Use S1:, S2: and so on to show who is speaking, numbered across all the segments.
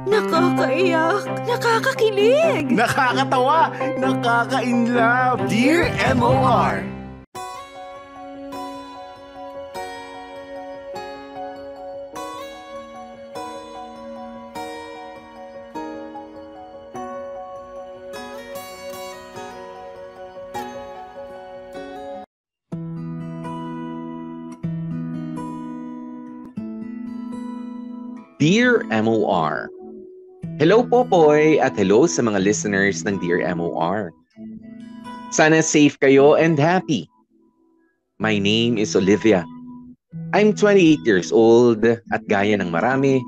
S1: Nakakaiyak, nakakakilig,
S2: Nakakatawa, nakaka-inlove. Dear MOR.
S3: Dear MOR. Hello Popoy at hello sa mga listeners ng Dear MOR. Sana safe kayo and happy. My name is Olivia. I'm 28 years old at gaya ng marami,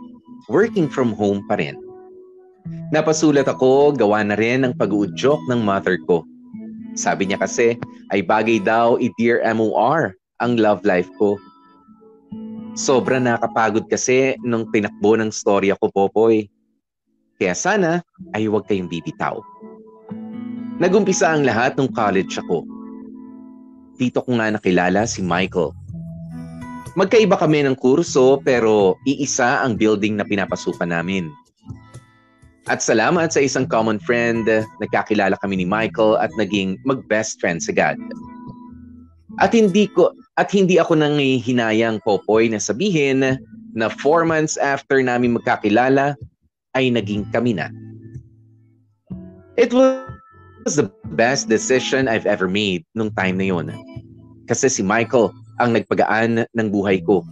S3: working from home pa rin. Napasulat ako, gawa na rin ng pag-uudyok ng mother ko. Sabi niya kasi ay bagay daw i-Dear MOR ang love life ko. Sobra nakakapagod kasi nung tinakbo ng storya ko, Popoy. Kaya sana ay huwag kayong bibitaw. Nagumpisa ang lahat nung college ako. Dito ko nga nakilala si Michael. Magkaiba kami ng kurso pero iisa ang building na pinapasukan namin. At salamat sa isang common friend, nagkakilala kami ni Michael at naging mag-best friends agad. At hindi ako nanghihinayang, Popoy, na sabihin na 4 months after namin magkakilala ay naging kami na. It was the best decision I've ever made nung time na yun. Kasi si Michael ang nagpagaan ng buhay ko.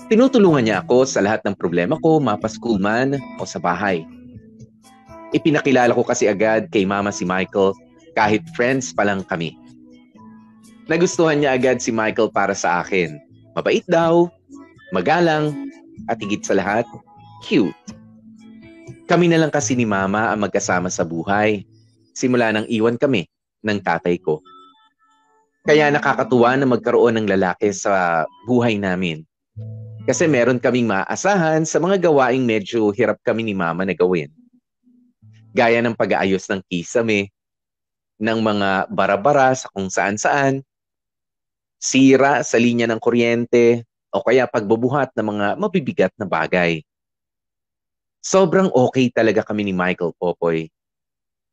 S3: Tinutulungan niya ako sa lahat ng problema ko, mapa-school man o sa bahay. Ipinakilala ko kasi agad kay mama si Michael kahit friends pa lang kami. Nagustuhan niya agad si Michael para sa akin. Mabait daw, magalang, at higit sa lahat, cute. Kami na lang kasi ni Mama ang magkasama sa buhay. Simula nang iwan kami ng tatay ko. Kaya nakakatuwa na magkaroon ng lalaki sa buhay namin. Kasi meron kaming maaasahan sa mga gawaing medyo hirap kami ni Mama na gawin. Gaya ng pag-aayos ng kisame, ng mga bara-bara sa kung saan-saan, sira sa linya ng kuryente, o kaya pagbubuhat ng mga mabibigat na bagay. Sobrang okay talaga kami ni Michael, Popoy.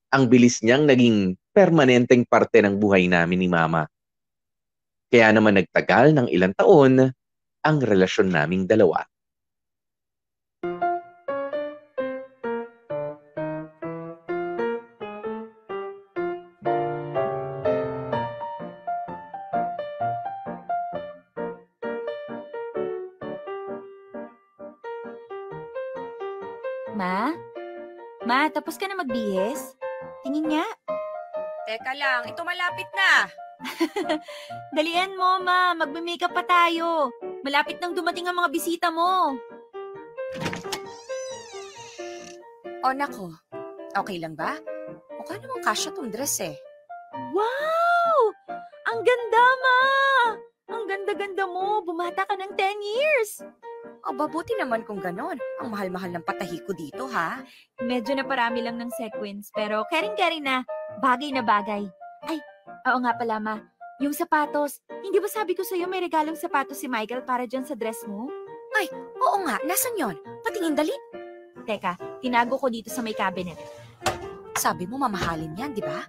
S3: Ang bilis niyang naging permanenteng parte ng buhay namin ni Mama. Kaya naman nagtagal ng ilang taon ang relasyon naming dalawa.
S1: Ma, tapos ka na magbihis? Tingin nga.
S4: Teka lang, ito malapit na.
S1: Dalian mo, Ma. Magme-makeup pa tayo. Malapit nang dumating ang mga bisita mo.
S4: O nako, okay lang ba? Mukha namang kasya tong dress eh.
S1: Wow! Ang ganda, Ma! Ang ganda-ganda mo. Bumata ka ng 10 years.
S4: Aba, buti naman kung ganon. Ang mahal-mahal ng patahi ko dito, ha?
S1: Medyo naparami lang ng sequins, pero caring-caring na. Bagay na bagay. Ay, oo nga pala, Ma. Yung sapatos, hindi ba sabi ko sa'yo may regalong sapatos si Michael para dyan sa dress mo?
S4: Ay, oo nga. Nasaan yon? Patingin dali.
S1: Teka, tinago ko dito sa may cabinet.
S4: Sabi mo mamahalin yan, di ba?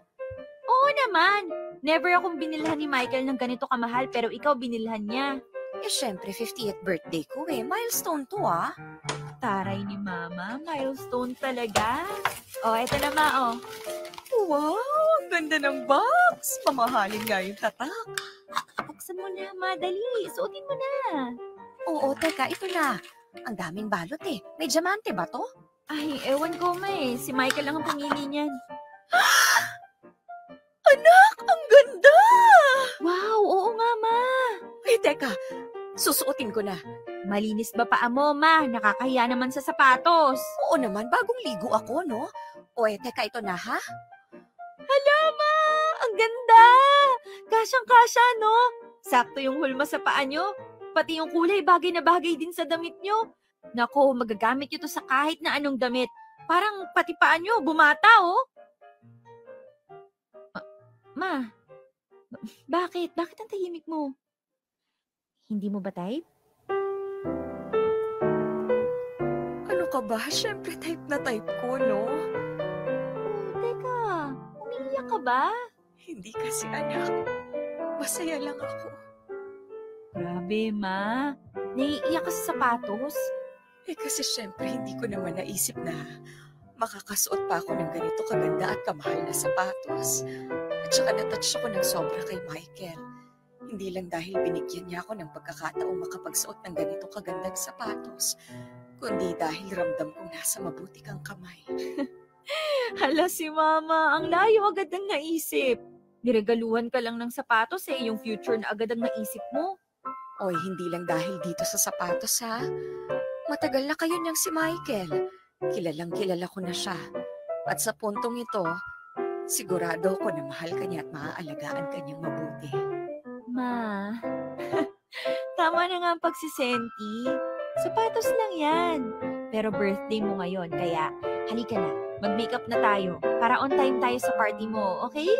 S1: Oo naman. Never akong binilhan ni Michael ng ganito kamahal, pero ikaw binilhan niya.
S4: Eh, syempre, 50th birthday ko eh. Milestone to, ah.
S1: Taray ni Mama, milestone talaga. Oh, eto na, Ma, oh.
S4: Wow, ang ganda ng box. Pamahalin nga yung tatak.
S1: Buksan mo na, Ma, dali. Suotin mo na.
S4: Oo, teka, ito na. Ang daming balot eh. May diamante ba to?
S1: Ay, ewan ko, Ma, eh. Si Michael lang ang pumili niyan.
S4: Anak, ang ganda!
S1: Wow, oo nga, Ma.
S4: Ay, teka. Susuotin ko na.
S1: Malinis ba paa mo, Ma? Nakakahiya naman sa sapatos.
S4: Oo naman, bagong ligo ako, no? O teka, ito na, ha?
S1: Hala, Ma! Ang ganda! Kasyang-kasya, no? Sakto yung hulma sa paa nyo. Pati yung kulay, bagay na bagay din sa damit nyo. Nako, magagamit nyo to sa kahit na anong damit. Parang pati paa nyo, bumata, oh. Ma, bakit? Bakit ang tahimik mo? Hindi mo ba type?
S4: Ano ka ka ba? Siyempre type na type ko, no?
S1: Oh, teka. Umiiyak ka ba?
S4: Hindi kasi anak. Masaya lang ako.
S1: Grabe, ma. Naiiyak ka sa sapatos?
S4: Kasi siyempre hindi ko naman naisip na makakasuot pa ako ng ganito kaganda at kamahal na sapatos. At saka natouch ako ng sobra kay Michael. Hindi lang dahil binigyan niya ako ng pagkakataong makapagsuot ng ganito kagandang sapatos, kundi dahil ramdam kong nasa mabuti kang kamay.
S1: Hala si mama, ang layo agad ng naisip. Niregaluhan ka lang ng sapatos yung future na agad ang naisip mo.
S4: Oy, hindi lang dahil dito sa sapatos ha. Matagal na kayo niyang si Michael. Kilalang kilala ko na siya. At sa puntong ito, sigurado ko na mahal ka niya at maaalagaan ka niyang mabuti.
S1: Ma, tama na nga ang pagsisenti. Sapatos lang yan. Pero birthday mo ngayon, kaya halika na. Mag-makeup na tayo para on time tayo sa party mo, okay?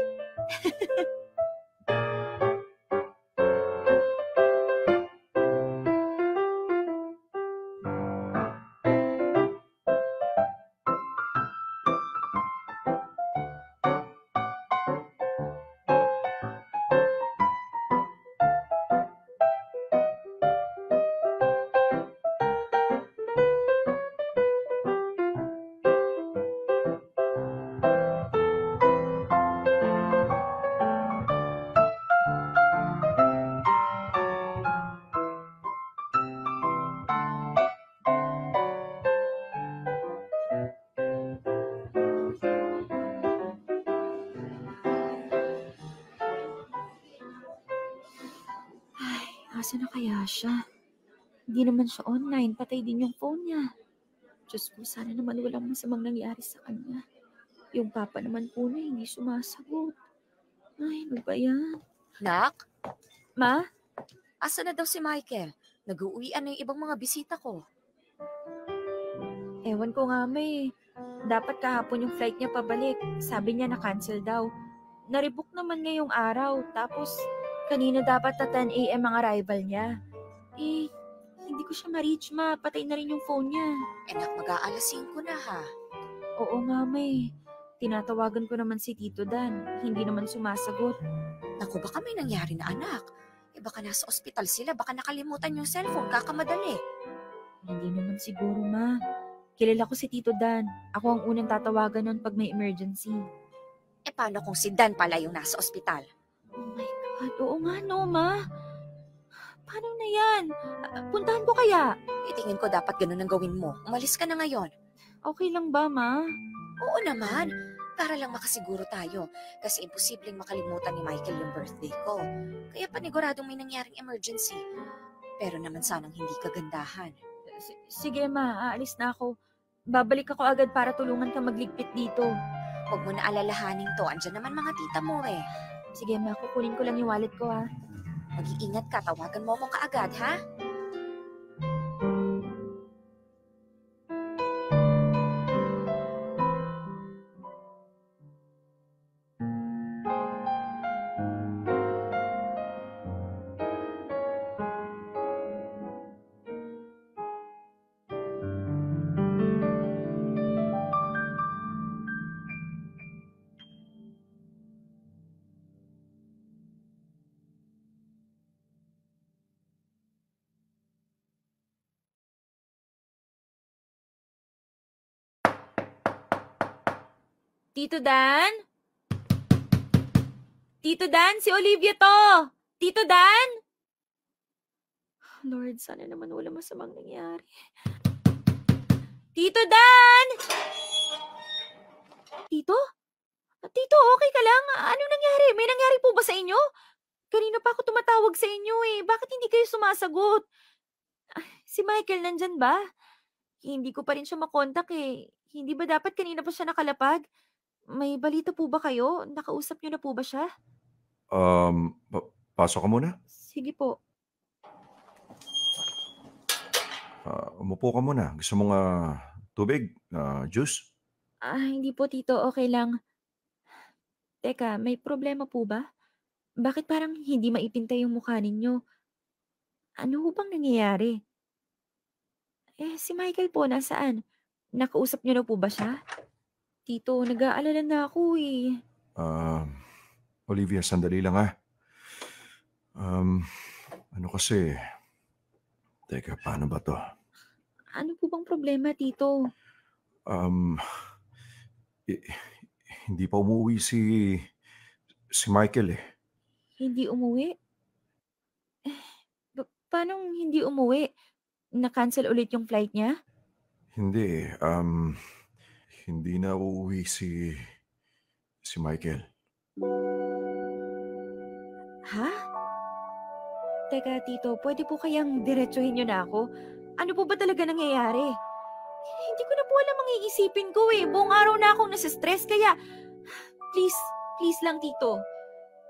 S1: Asa na kaya siya? Hindi naman siya online, patay din yung phone niya. Diyos ko, sana naman walang masamang nangyari sa kanya. Yung papa naman po na hindi sumasagot. Ay, ano ba yan?
S4: Nak,
S1: Ma?
S4: asa na daw si Michael? Nag-uuwian na yung ibang mga bisita ko.
S1: Ewan ko nga may. Dapat kahapon yung flight niya pabalik. Sabi niya na-cancel daw. Narebook naman ngayong araw. Tapos, kanina dapat na 10 a.m. ang arrival niya. Hindi ko siya ma-reach, ma. Patay na rin yung phone niya.
S4: Nak, mag-aalas 5 na ha.
S1: Oo nga, may. Tinatawagan ko naman si Tito Dan. Hindi naman sumasagot.
S4: Naku, baka may nangyari na anak. Baka nasa ospital sila, baka nakalimutan yung cellphone, kakamadali.
S1: Hindi naman siguro, ma. Kilala ko si Tito Dan. Ako ang unang tatawagan nun pag may emergency.
S4: Paano kung si Dan pala yung nasa ospital?
S1: Oh my God, oo nga no, ma. Paano na yan? Puntahan ko kaya?
S4: Tingin ko dapat ganun ang gawin mo. Umalis ka na ngayon.
S1: Okay lang ba, ma?
S4: Oo naman. Para lang makasiguro tayo. Kasi imposibleng makalimutan ni Michael yung birthday ko. Kaya paniguradong may nangyaring emergency. Pero naman sanang hindi kagandahan.
S1: Sige, ma. Aalis na ako. Babalik ako agad para tulungan ka magligpit dito.
S4: Huwag mo na alalahanin to. Andyan naman mga tita mo eh.
S1: Sige, ma. Kukunin ko lang yung wallet ko, ha?
S4: Mag-iingat ka. Tawagan mo ako kaagad, ha?
S1: Tito Dan? Tito Dan, si Olivia to! Tito Dan? Lord, sana naman wala masamang nangyari. Tito Dan! Tito? Tito, okay ka lang? Anong nangyari? May nangyari po ba sa inyo? Kanina pa ako tumatawag sa inyo eh. Bakit hindi kayo sumasagot? Si Michael nandyan ba? Hindi ko pa rin siya makontak eh. Hindi ba dapat kanina pa siya nakalapag? May balita po ba kayo? Nakausap niyo na po ba siya?
S5: Pasok ka muna.
S1: Sige po.
S5: Umupo ka muna. Gusto mong tubig? Juice?
S1: Hindi po tito, okay lang. Teka, may problema po ba? Bakit parang hindi maipintay yung mukha ninyo? Ano ho bang nangyayari? Si Michael po, nasaan? Nakausap niyo na po ba siya? Tito, nag-aalala na ako eh.
S5: Olivia, sandali lang ha. Ano kasi? Teka, paano ba to?
S1: Ano po bang problema, Tito?
S5: Hindi pa umuwi si Michael eh.
S1: Hindi umuwi? Paano hindi umuwi? Na-cancel ulit yung flight niya?
S5: Hindi, hindi na uuwi si Michael.
S1: Ha? Teka, Tito, pwede po kayang diretsuhin niyo na ako? Ano po ba talaga nangyayari? Hindi ko na po alam ang iisipin ko eh. Buong araw na akong nasa-stress, kaya... Please lang, Tito.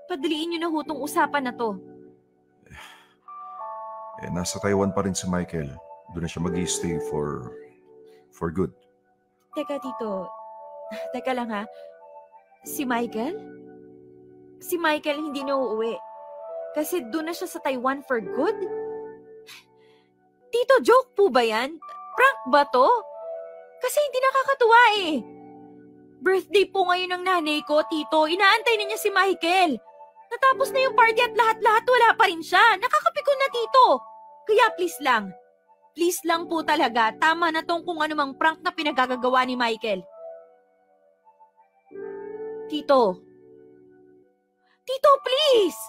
S1: Padaliin niyo na ho tong usapan na to.
S5: Nasa Taiwan pa rin si Michael. Doon na siya mag-i-stay for good.
S1: Teka, Tito. Teka lang ha. Si Michael? Si Michael hindi na uuwi. Kasi doon na siya sa Taiwan for good? Tito, joke po ba yan? Prank ba to? Kasi hindi nakakatuwa eh. Birthday po ngayon ng nanay ko, Tito. Inaantay na niya si Michael. Natapos na yung party at lahat-lahat wala pa rin siya. Nakakapikon na, Tito. Kaya please lang. Please lang po talaga. Tama na tong kung anumang prank na pinagagagawa ni Michael. Tito. Tito, please!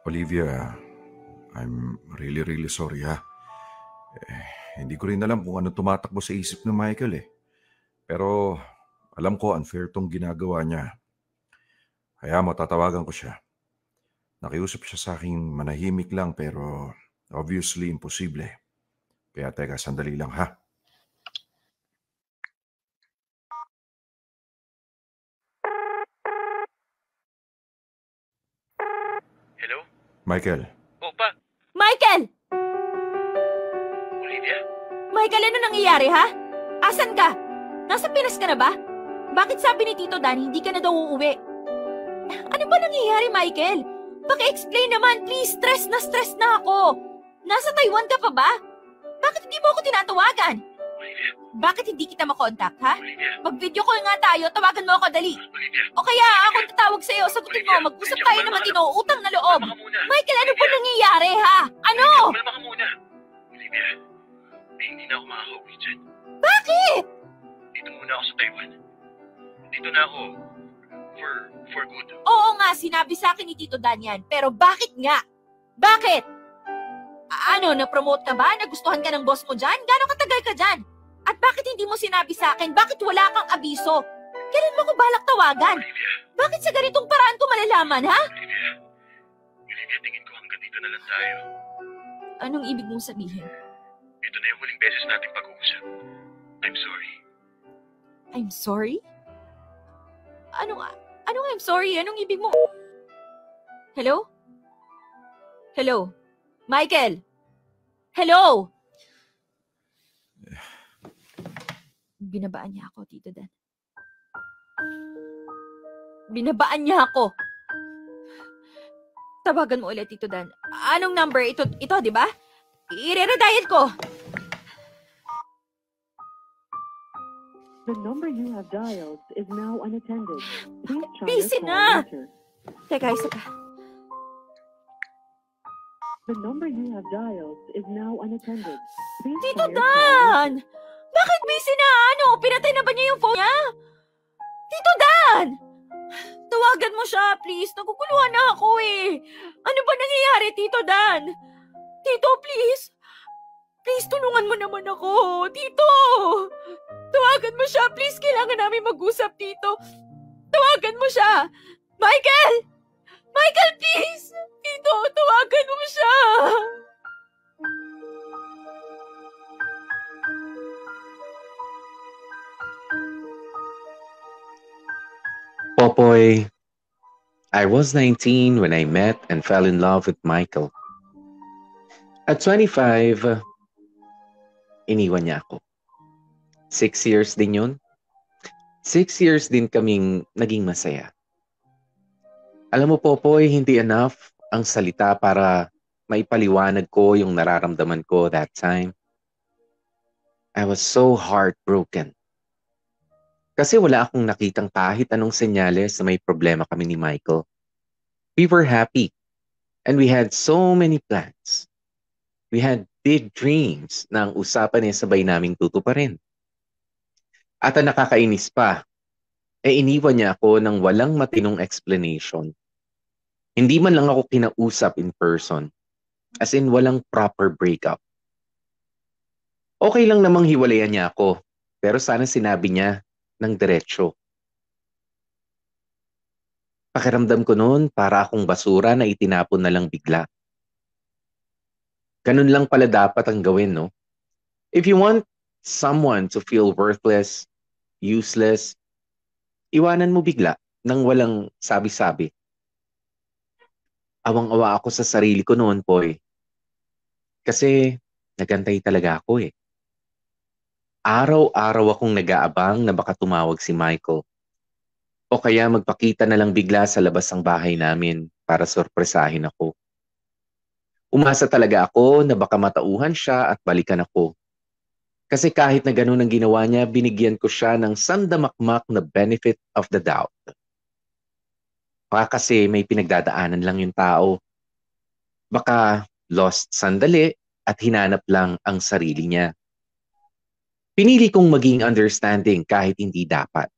S5: Olivia, I'm really, really sorry ha. Hindi ko rin alam kung ano tumatakbo sa isip ng Michael eh. Pero alam ko unfair tong ginagawa niya. Kaya mo, tatawagan ko siya. Nakiusap siya sa akin manahimik lang pero obviously imposible. Kaya teka, sandali lang ha.
S6: Hello?
S5: Michael.
S6: Pa.
S1: Michael!
S6: Olivia?
S1: Michael, ano nangyayari ha? Asan ka? Nasa Pinas ka na ba? Bakit sabi ni Tito Dan hindi ka na daw uuwi? Ano ba nangyayari, Michael? Paki-explain naman, please. Stress na ako. Nasa Taiwan ka pa ba? Bakit hindi mo ako tinatawagan?
S6: Olivia?
S1: Bakit hindi kita makontak, ha?
S6: Olivia?
S1: Mag-video call nga tayo, tawagan mo ako, dali.
S6: Olivia?
S1: O kaya ako tatawag sa'yo, sagutin mo, mag-usap tayo na matino, utang na loob.
S6: Kumalma ka muna.
S1: Michael, ano ba nangyayari, ha? Ano?
S6: Kumalma ka muna. Olivia, hindi na ako makakauwi dyan.
S1: Bakit?
S6: Dito muna ako sa Taiwan. Dito na ako. For good.
S1: Oo nga, sinabi sa akin ni Tito Dan yan. Pero bakit nga? Bakit? Ano, na-promote ka ba? Nagustuhan ka ng boss mo dyan? Gano'ng katagal ka dyan? At bakit hindi mo sinabi sa akin? Bakit wala kang abiso? Kailan mo ko balak tawagan?
S6: Olivia,
S1: Bakit sa ganitong paraan ko malalaman, ha?
S6: Olivia, tingin ko hanggang dito na lang tayo.
S1: Anong ibig mong sabihin?
S6: Ito na yung huling beses nating pag-uusap. I'm sorry.
S1: I'm sorry? Anong I'm sorry? Anong ibig mo? Hello? Hello? Michael? Hello? Binabaan niya ako, Tito Dan. Binabaan niya ako. Tawagan mo ulit, Tito Dan. Anong number? Ito, di ba? I-re-redial ko.
S7: The number you have dialed is now unattended. Please try
S1: Busy
S7: your call
S1: na!
S7: later.
S1: Teka, isa pa.
S7: The number you have dialed is now unattended. Please
S1: Tito
S7: try your call later.
S1: Dan! Bakit busy na? Ano? Pinatay na ba niya yung phone niya? Tito Dan! Tawagan mo siya, please. Naguguluhan na ako eh. Ano ba nangyayari, Tito Dan? Tito, please. Please, tulungan mo naman ako. Tito! Tawagan mo siya. Please, kailangan namin mag-usap, Tito. Tawagan mo siya. Michael! Michael, please! Tito, tawagan mo siya.
S3: Popoy, I was 19 when I met and fell in love with Michael. At 25, iniwan niya ako. 6 years din yun. 6 years din kaming naging masaya. Alam mo, Popoy, hindi enough ang salita para maipaliwanag ko yung nararamdaman ko that time. I was so heartbroken. Kasi wala akong nakitang kahit anong senyales na may problema kami ni Michael. We were happy and we had so many plans. We had big dreams na ang usapan ay sabay naming tutuparin. At ang nakakainis pa, iniwan niya ako ng walang matinong explanation. Hindi man lang ako kinausap in person, as in walang proper breakup. Okay lang namang hiwalayan niya ako, pero sana sinabi niya ng diretsyo. Pakiramdam ko noon para akong basura na itinapon na lang bigla. Ganun lang pala dapat ang gawin, no? If you want someone to feel worthless, useless, iwanan mo bigla nang walang sabi-sabi. Awang-awa ako sa sarili ko noon, Poy. Kasi nagantay talaga ako eh. Araw-araw akong nag-aabang na baka tumawag si Michael. O kaya magpakita na lang bigla sa labas ng bahay namin para sorpresahin ako. Umasa talaga ako na baka matauhan siya at balikan ako. Kasi kahit na ganun ang ginawa niya, binigyan ko siya ng sandamakmak na benefit of the doubt. Baka kasi may pinagdadaanan lang yung tao. Baka lost sandali at hinanap lang ang sarili niya. Pinili kong maging understanding kahit hindi dapat.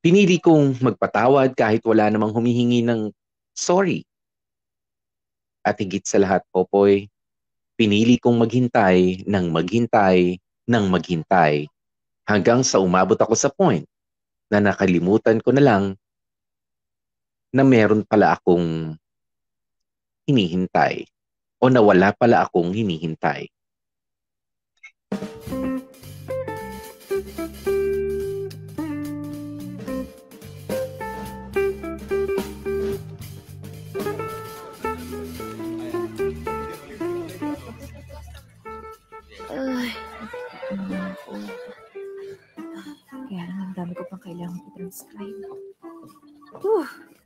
S3: Pinili kong magpatawad kahit wala namang humihingi ng sorry. At higit sa lahat, Popoy, pinili kong maghintay ng maghintay hanggang sa umabot ako sa point na nakalimutan ko na lang na meron pala akong hinihintay o na wala pala akong hinihintay.
S1: Ay, ako. Kaya naman dami ko pang kailangan i-transcribe.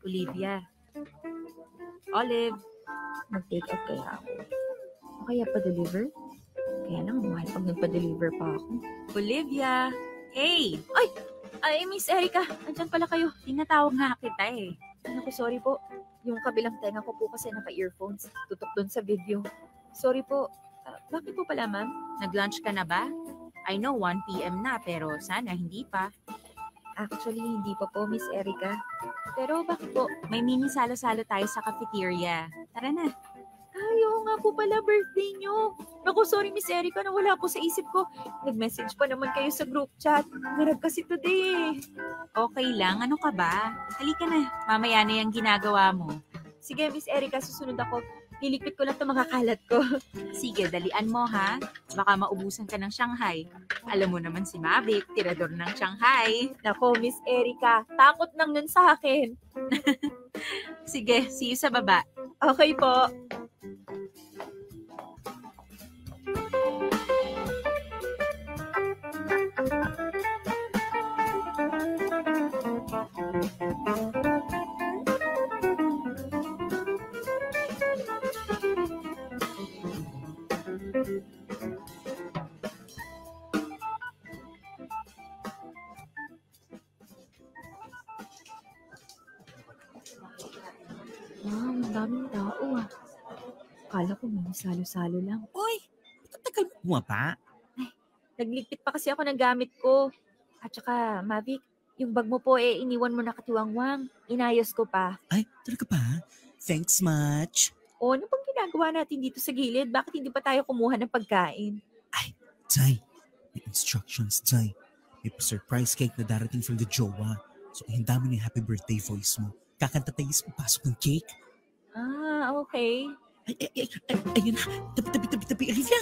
S1: Olivia. Olive, mag-take out kaya ako. O kaya pa-deliver? Kaya lang, mahal pag nagpa-deliver pa ako. Olivia! Hey! Ay, Miss Erica, andyan pala kayo.
S8: Tinatawag nga kita eh.
S1: Naku, sorry po. Yung kabilang tenga ko po kasi naka-earphones. Tutok doon sa video. Sorry po. Bakit po pala, ma'am?
S8: Nag-lunch ka na ba? I know 1 p.m. na pero sana hindi pa.
S1: Actually, hindi pa po, Miss Erica. Pero bakit po?
S8: May mini salo-salo tayo sa cafeteria. Tara na.
S1: Ay, oo nga po pala, birthday nyo. Naku, sorry, Miss Erica, nawala po sa isip ko. Nag-message pa naman kayo sa group chat. Narag kasi today.
S8: Okay lang, ano ka ba? Halika na, mamaya na yung ginagawa mo.
S1: Sige, Miss Erica, susunod ako. Lilikpit ko lang ito mga kalat ko.
S8: Sige, dalian mo ha. Baka maubusan ka ng Shanghai. Alam mo naman si Mavic, tirador ng Shanghai.
S1: Nako, Miss Erica, takot nang nun sa akin.
S8: Sige, see you sa baba.
S1: Okay po. Wow, ang daming tao ah. Akala ko may salo-salo lang.
S9: Uy, tagal mo bumaba.
S1: Nagligpit pa kasi ako ng gamit ko. At saka, Mavic, yung bag mo po iniwan mo nakatiwangwang. Inayos ko pa.
S9: Ay, talaga ba? Thanks much.
S1: O, ano bang ginagawa natin dito sa gilid? Bakit hindi pa tayo kumuha ng pagkain?
S9: Jai, may instructions, Jai. May surprise cake na darating from the jowa. So, ihanda mo na yung happy birthday voice mo. Kakanta tayo sa papasok ng cake.
S1: Ah, okay.
S9: Ayun na. Tabi. Olivia.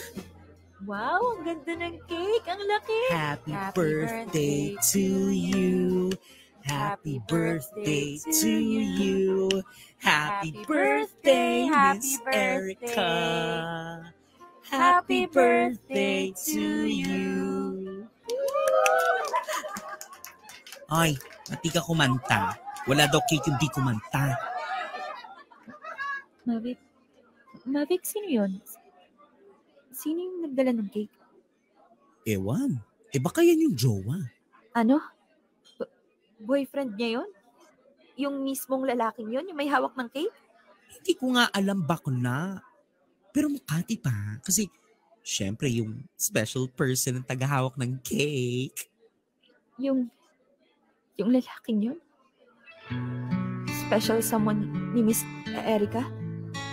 S1: Wow, ang ganda ng cake. Ang laki.
S9: Happy birthday to you. Happy birthday to you. Happy birthday, Miss Erica. Happy birthday to you. Ay, mati ka kumanta. Wala daw cake yung di kumanta.
S1: Mavic, sino yun? Sino yung nagdala ng cake?
S9: Ewan. Baka yan yung jowa.
S1: Ano? Boyfriend niya yun? Yung mismong lalaking yun? Yung may hawak ng cake?
S9: Hindi ko nga alam bakla. Pero Makati pa. Kasi, syempre, yung special person ang tagahawak ng cake.
S1: Yung lalaking yun? Special someone ni Miss Erica?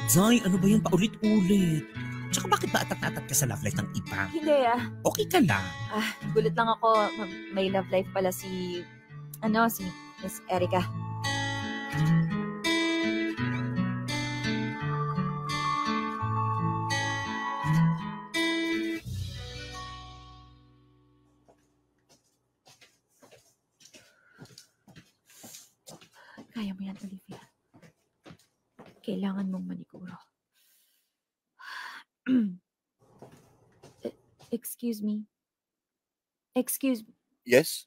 S9: Zay, ano ba yan? Paulit-ulit. Tsaka bakit ba atat-atat ka sa love life ng iba?
S1: Hindi
S9: Okay ka lang.
S1: Gulat lang ako. May love life pala si Miss Erica. Kaya mo yan, Olivia. Kailangan mong maniguro. Excuse me.
S10: Yes?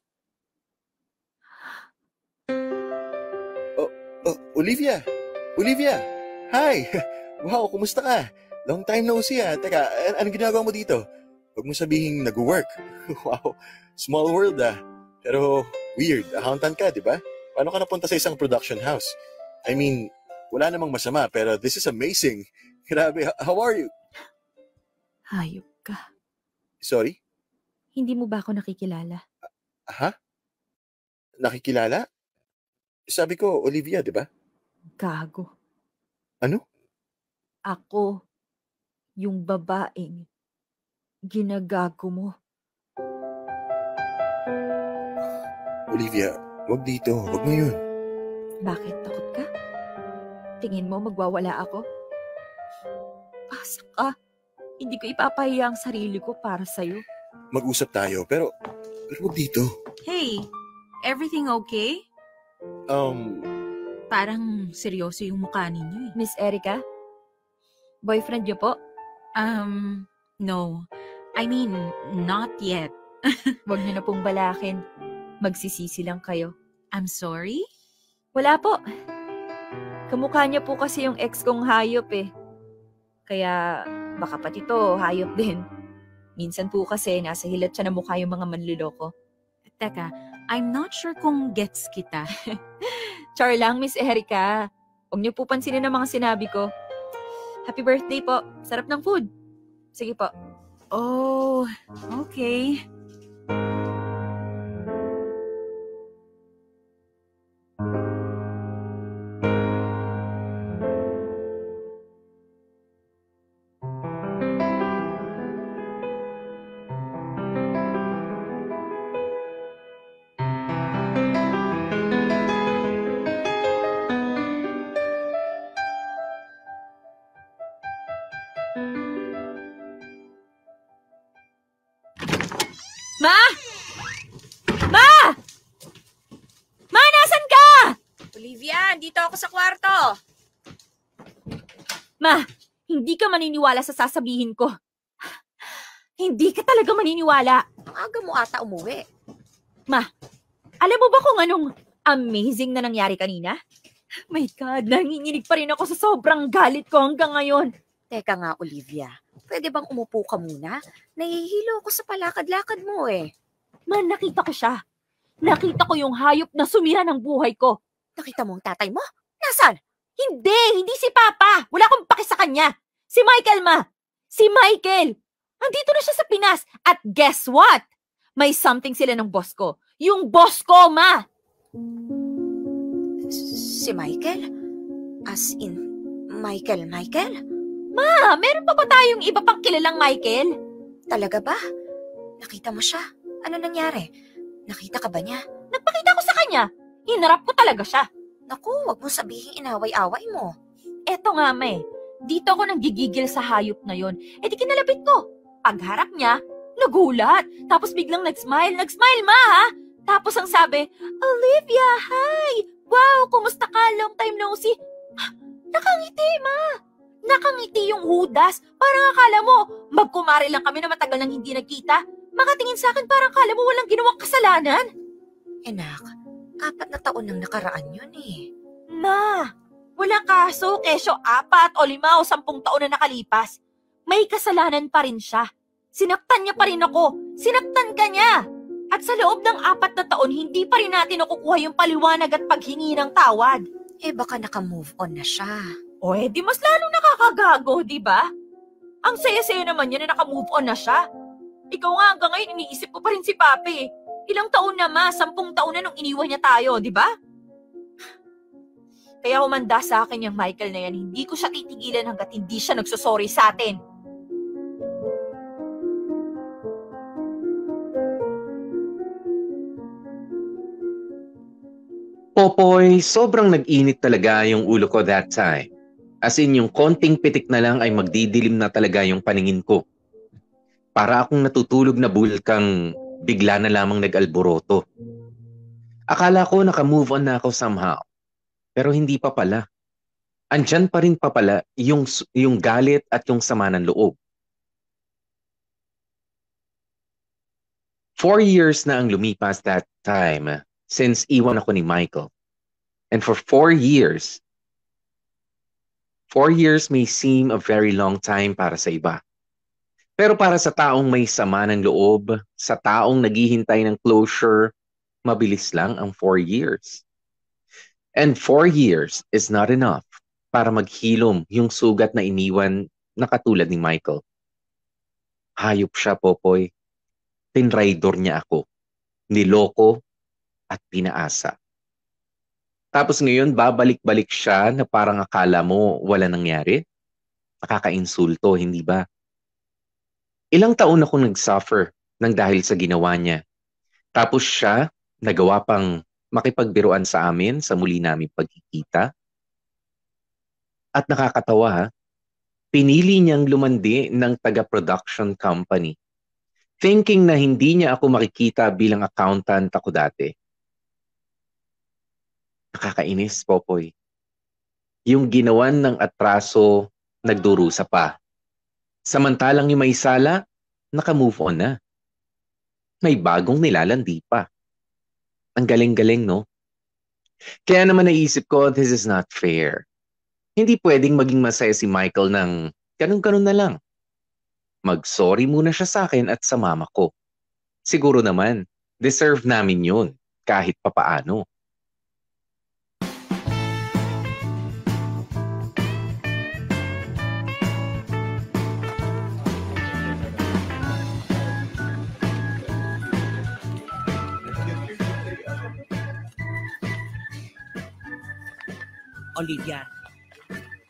S10: Olivia! Olivia! Hi! Wow, kumusta ka? Long time no see ah. Teka, anong ginagawa mo dito? Huwag mo sabihing nag-work. Wow, small world ah. Pero weird, accountant ka, di ba? Paano ka napunta sa isang production house? I mean, wala namang masama, pero this is amazing. Grabe, how are you?
S1: Hayop ka.
S10: Sorry?
S1: Hindi mo ba ako nakikilala?
S10: Ha? Nakikilala? Sabi ko, Olivia, di ba?
S1: Gago.
S10: Ano?
S1: Ako, yung babaeng ginagago mo.
S10: Olivia, wag dito. Wag mo yun.
S1: Bakit? Takot ka? Tingin mo magwawala ako? Pasa ka. Hindi ko ipapahiya ang sarili ko para sa'yo.
S10: Mag-usap tayo, pero wag dito.
S8: Hey, everything okay? Parang seryoso yung mukha ninyo eh.
S1: Miss Erica? Boyfriend niyo po?
S8: No. I mean, not yet.
S1: Huwag niyo na pong balakin. Magsisisi lang kayo.
S8: I'm sorry?
S1: Wala po. Kamukha niya po kasi yung ex kong hayop eh. Kaya baka pati to hayop din. Minsan po kasi nasa hilat siya na mukha yung mga manliloko.
S8: Teka, I'm not sure kung gets kita.
S1: Char lang, Miss Erica. Huwag niyo po pansinin ang mga sinabi ko. Happy birthday po. Sarap ng food. Sige po.
S8: Oh, okay.
S1: Ma! Ma! Ma, nasan ka?
S8: Olivia, dito ako sa kwarto.
S1: Ma, hindi ka maniniwala sa sasabihin ko. Hindi ka talaga maniniwala.
S4: Ang aga mo ata umuwi.
S1: Ma, alam mo ba kung anong amazing na nangyari kanina? My God, nanginginig pa rin ako sa sobrang galit ko hanggang ngayon.
S4: Teka nga, Olivia. Pwede bang umupo ka muna? Nahihilo ko sa palakad-lakad mo eh.
S1: Man, nakita ko siya. Nakita ko yung hayop na sumira ng buhay ko.
S4: Nakita mo ang tatay mo? Nasaan?
S1: Hindi si Papa. Wala akong paki sa kanya. Si Michael, Ma. Si Michael. Andito na siya sa Pinas. At guess what? May something sila ng boss ko. Yung boss ko, Ma.
S4: Si Michael? As in, Michael?
S1: Ma, meron pa ba tayong iba pang kilalang Michael?
S4: Talaga ba? Nakita mo siya? Ano nangyari? Nakita ka ba niya?
S1: Nagpakita ko sa kanya. Hinarap ko talaga siya.
S4: Naku, wag mo sabihin inaway-away mo.
S1: Eto nga, Ma eh. Dito ako nanggigigil sa hayop na yon. E di kinalapit ko. Pagharap niya, nagulat. Tapos biglang nag-smile. Nag-smile, Ma, ha? Tapos ang sabi, Olivia, hi! Wow, kumusta ka? Long time no see. Nakangiti, Ma. Nakangiti yung hudas. Parang akala mo, magkumari lang kami na matagal nang hindi nagkita. Makatingin sa akin parang akala mo walang ginawang kasalanan.
S4: Enak, 4 na taon nang nakaraan yun eh.
S1: Ma, walang kaso, kesyo 4 o 5 o 10 taon na nakalipas. May kasalanan pa rin siya. Sinaktan niya pa rin ako. Sinaktan ka niya. At sa loob ng 4 na taon, hindi pa rin natin nakukuha yung paliwanag at paghingi ng tawad.
S4: Eh baka naka-move on na siya.
S1: O di mas lalong nakakagago, di ba? Ang saya-saya naman niya na naka-move on na siya. Ikaw nga hanggang ngayon iniisip ko pa rin si Papi. Ilang taon na 10 taon na nung iniwan niya tayo, di ba? Kaya humanda sa akin yung Michael na yan, hindi ko siya titigilan hanggat hindi siya nagsosorry sa atin.
S3: Popoy, sobrang nag-init talaga yung ulo ko that time. As in, yung konting pitik na lang ay magdidilim na talaga yung paningin ko. Para akong natutulog na bulkang bigla na lamang nag-alboroto. Akala ko naka-move on na ako somehow. Pero hindi pa pala. Andyan pa rin pa pala yung galit at yung sama ng loob. 4 years na ang lumipas that time since iwan ako ni Michael. And for 4 years may seem a very long time para sa iba. Pero para sa taong may sama ng loob, sa taong naghihintay ng closure, mabilis lang ang 4 years. And 4 years is not enough para maghilom yung sugat na iniwan na katulad ni Michael. Hayop siya, Popoy. Tinraidor niya ako. Niloko at pinaasa. Tapos ngayon, babalik-balik siya na parang akala mo wala nangyari? Nakaka-insulto, hindi ba? Ilang taon ako nag-suffer nang dahil sa ginawa niya. Tapos siya, nagawa pang makipagbiruan sa amin sa muli naming pagkikita. At nakakatawa ha, pinili niyang lumandi ng taga-production company. Thinking na hindi niya ako makikita bilang accountant ako dati. Nakakainis, Popoy. Yung ginawan ng atraso, nagdurusa pa. Samantalang yung may sala, naka-move on na. May bagong nilalandi pa. Ang galing-galing, no? Kaya naman naisip ko, this is not fair. Hindi pwedeng maging masaya si Michael ng ganun-ganun na lang. Mag-sorry muna siya sa akin at sa mama ko. Siguro naman, deserve namin yun, kahit papaano.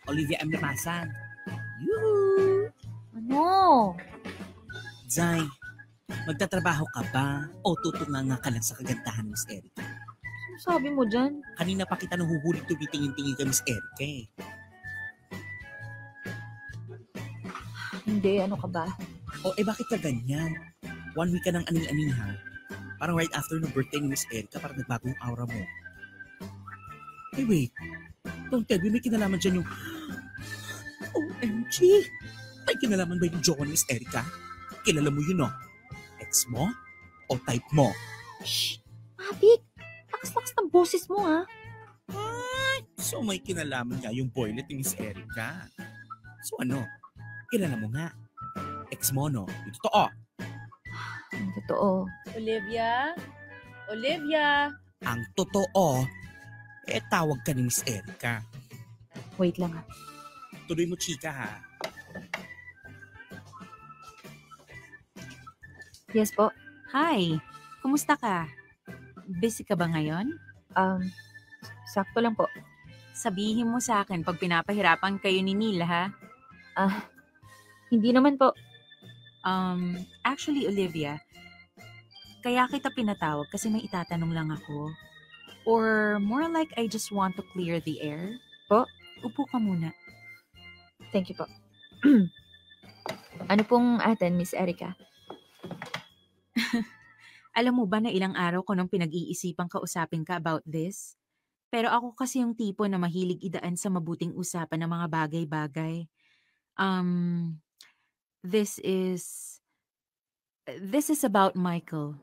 S9: Olivia M. Lamasan. Yoo!
S1: Ano?
S9: Zay, magtatrabaho ka ba o tutunganga ka lang sa kagandahan ni Miss Erica?
S1: Ano sabi mo dyan?
S9: Kanina pa kita nahuhuling tumitingin-tingin ka Miss Erica eh.
S1: Hindi, ano ka ba?
S9: O bakit ka ganyan? 1 week ka ng aning-aning ha? Parang right after ng birthday ni Miss Erica, parang nagbago yung aura mo. Hey wait, don't tell me may kinalaman dyan yung OMG! May kinalaman ba yung jowa ni Miss Erica? Kilala mo yun, no? Ex mo? O type mo?
S1: Shh! Mabik! Lakas-lakas ng boses mo, ha?
S9: Ay! So may kinalaman nga yung boylet ni Miss Erica. So ano? Kilala mo nga. Ex mo, no? Yung totoo.
S1: Ang totoo.
S8: Olivia? Olivia?
S9: Ang totoo, tawag ka ni Miss Erica.
S1: Wait lang, ha?
S9: Tuloy mo, chika, ha?
S1: Yes po.
S8: Hi, kumusta ka? Busy ka ba ngayon?
S1: Sakto lang po.
S8: Sabihin mo sa akin pag pinapahirapan kayo ni Neil, ha?
S1: Hindi naman po.
S8: Actually, Olivia, kaya kita pinatawag kasi may itatanong lang ako. Or more like I just want to clear the air.
S1: Po?
S8: Upo ka muna.
S1: Thank you po. Ano pong atin, Miss Erica?
S8: Alam mo ba na ilang araw ko nang pinag-iisipang kausapin ka about this? Pero ako kasi yung tipo na mahilig idaan sa mabuting usapan ng mga bagay-bagay. This is about Michael.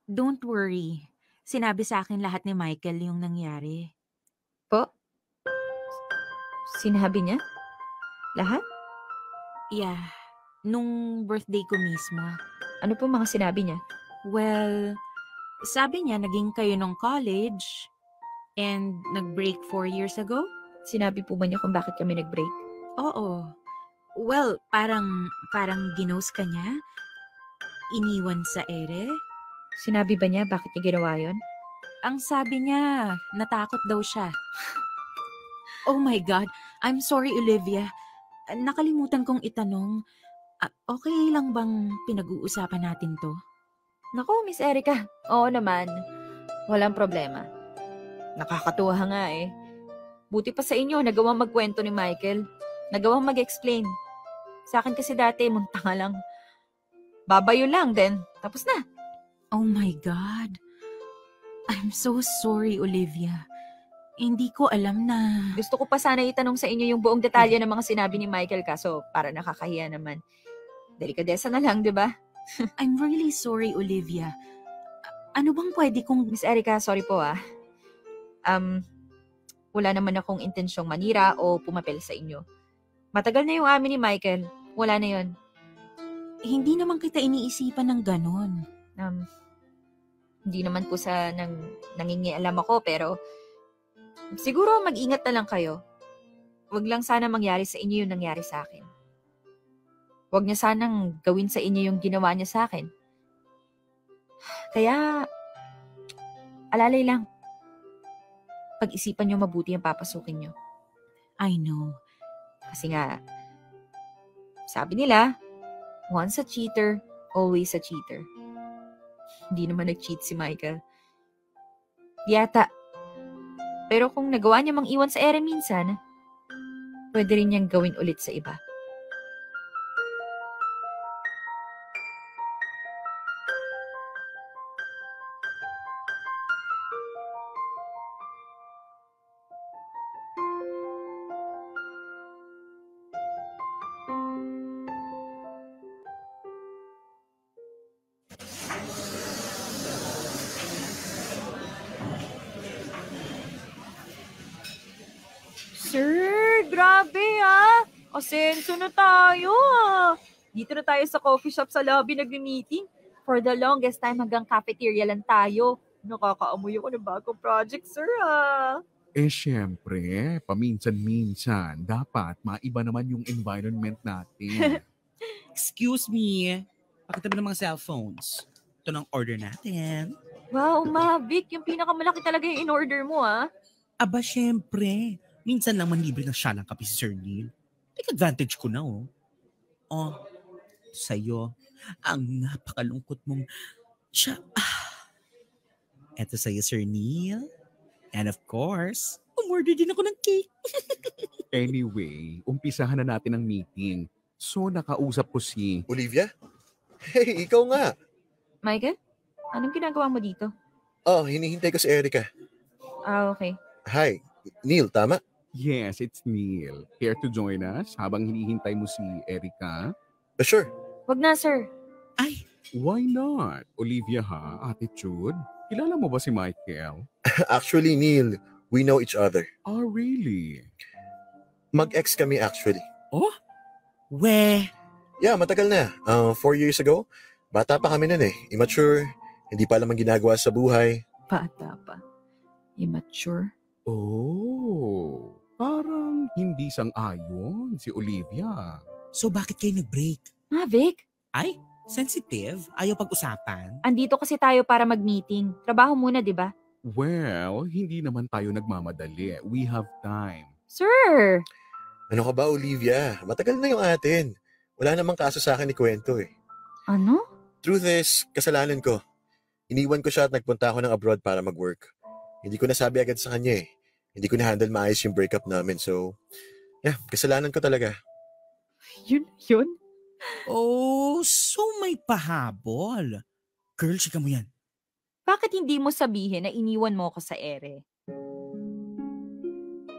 S8: Don't worry. Sinabi sa akin lahat ni Michael yung nangyari.
S1: Po? Sinabi niya? Lahat?
S8: Yeah. Nung birthday ko mismo.
S1: Ano po mga sinabi niya?
S8: Well, sabi niya naging kayo nung college and nag-break 4 years ago?
S1: Sinabi po ba niya kung bakit kami nag-break?
S8: Oo. Well, parang ginost ka niya? Iniwan sa ere?
S1: Sinabi ba niya bakit niya ginawa yun?
S8: Ang sabi niya, natakot daw siya. Oh my God, I'm sorry Olivia. Nakalimutan kong itanong, okay lang bang pinag-uusapan natin to?
S1: Naku, Miss Erica. Oo naman. Walang problema. Nakakatuwa nga eh. Buti pa sa inyo, nagawang magkwento ni Michael. Nagawang mag-explain. Sa akin kasi dati, munta nga lang. Babayo lang, then tapos na.
S8: Oh my God. I'm so sorry, Olivia. Hindi ko alam na...
S1: Gusto ko pa sana itanong sa inyo yung buong detalye ng mga sinabi ni Michael kaso para nakakahiya naman. Delikadesa na lang, di ba?
S8: I'm really sorry, Olivia. Ano bang pwede kong...
S1: Miss Erica, sorry po ah. Wala naman akong intensyong manira o pumapel sa inyo. Matagal na yung amin ni Michael. Wala na yun.
S8: Hindi naman kita iniisipan ng ganon.
S1: Hindi naman po sa nangingialam ako pero siguro mag-ingat na lang kayo. Huwag lang sana mangyari sa inyo yung nangyari sa akin. Huwag niya sanang gawin sa inyo yung ginawa niya sa akin. Kaya, alalay lang. Pag-isipan niyo mabuti ang papasukin niyo.
S8: I know.
S1: Kasi nga, sabi nila, once a cheater, always a cheater. Hindi naman nag-cheat si Michael. Yata. Pero kung nagawa niya mang iwan sa ere minsan, pwede rin niyang gawin ulit sa iba. Sir, grabe ah. Asenso na tayo ah. Dito na tayo sa coffee shop sa lobby nag-meeting. For the longest time hanggang cafeteria lang tayo. Nakakaamoy ako ng bagong project, sir ah.
S11: Syempre, paminsan-minsan, dapat maiba naman yung environment natin.
S9: Excuse me. Pakita mo ng mga cellphones. Ito ng order natin.
S1: Wow, Mavic, yung pinakamalaki talaga yung in-order mo ah.
S9: Aba, syempre. Minsan lang manlibre ng siya ng kape si Sir Neil. Take advantage ko na oh. Oh, sa'yo, ang napakalungkot mong siya. Eto sa'yo, Sir Neil. And of course, umorder din ako ng cake.
S11: Anyway, umpisahan na natin ang meeting. So, nakausap ko si...
S10: Olivia? Hey, ikaw nga.
S1: Michael, anong ginagawa mo dito?
S10: Oh, hinihintay ko si Erica.
S1: Ah, okay.
S10: Hi, Neil, tama?
S11: Yes, it's Neil. Here to join us habang hinihintay mo si Erica?
S10: Sure.
S1: Wag na, sir.
S9: Ay,
S11: why not? Olivia ha, attitude. Kilala mo ba si Michael?
S10: Actually, Neil, we know each other.
S11: Oh, really?
S10: Mag-ex kami actually.
S9: Oh? We?
S10: Yeah, matagal na. 4 years ago. Bata pa kami nun eh. Immature. Hindi pa alam ang ginagawa sa buhay.
S1: Bata pa. Immature.
S11: Oh, parang hindi sang-ayon si Olivia.
S9: So bakit kayo nag-break?
S1: Mavic,
S9: Ay, sensitive? Ayaw pag-usapan?
S1: andito kasi tayo para mag-meeting. Trabaho muna, di ba?
S11: Well, hindi naman tayo nagmamadali. We have time.
S1: Sir!
S10: Ano ka ba, Olivia? Matagal na yung atin. Wala namang kaso sa akin ni kwento eh.
S1: Ano?
S10: Truth is, kasalanan ko. Iniwan ko siya at nagpunta ako ng abroad para mag-work. Hindi ko nasabi agad sa kanya eh. Hindi ko na-handle maayos yung breakup namin. So, yeah, kasalanan ko talaga.
S1: Yun?
S9: Oh, so may pahabol. Girl, chika mo yan.
S1: Bakit hindi mo sabihin na iniwan mo ako sa ere?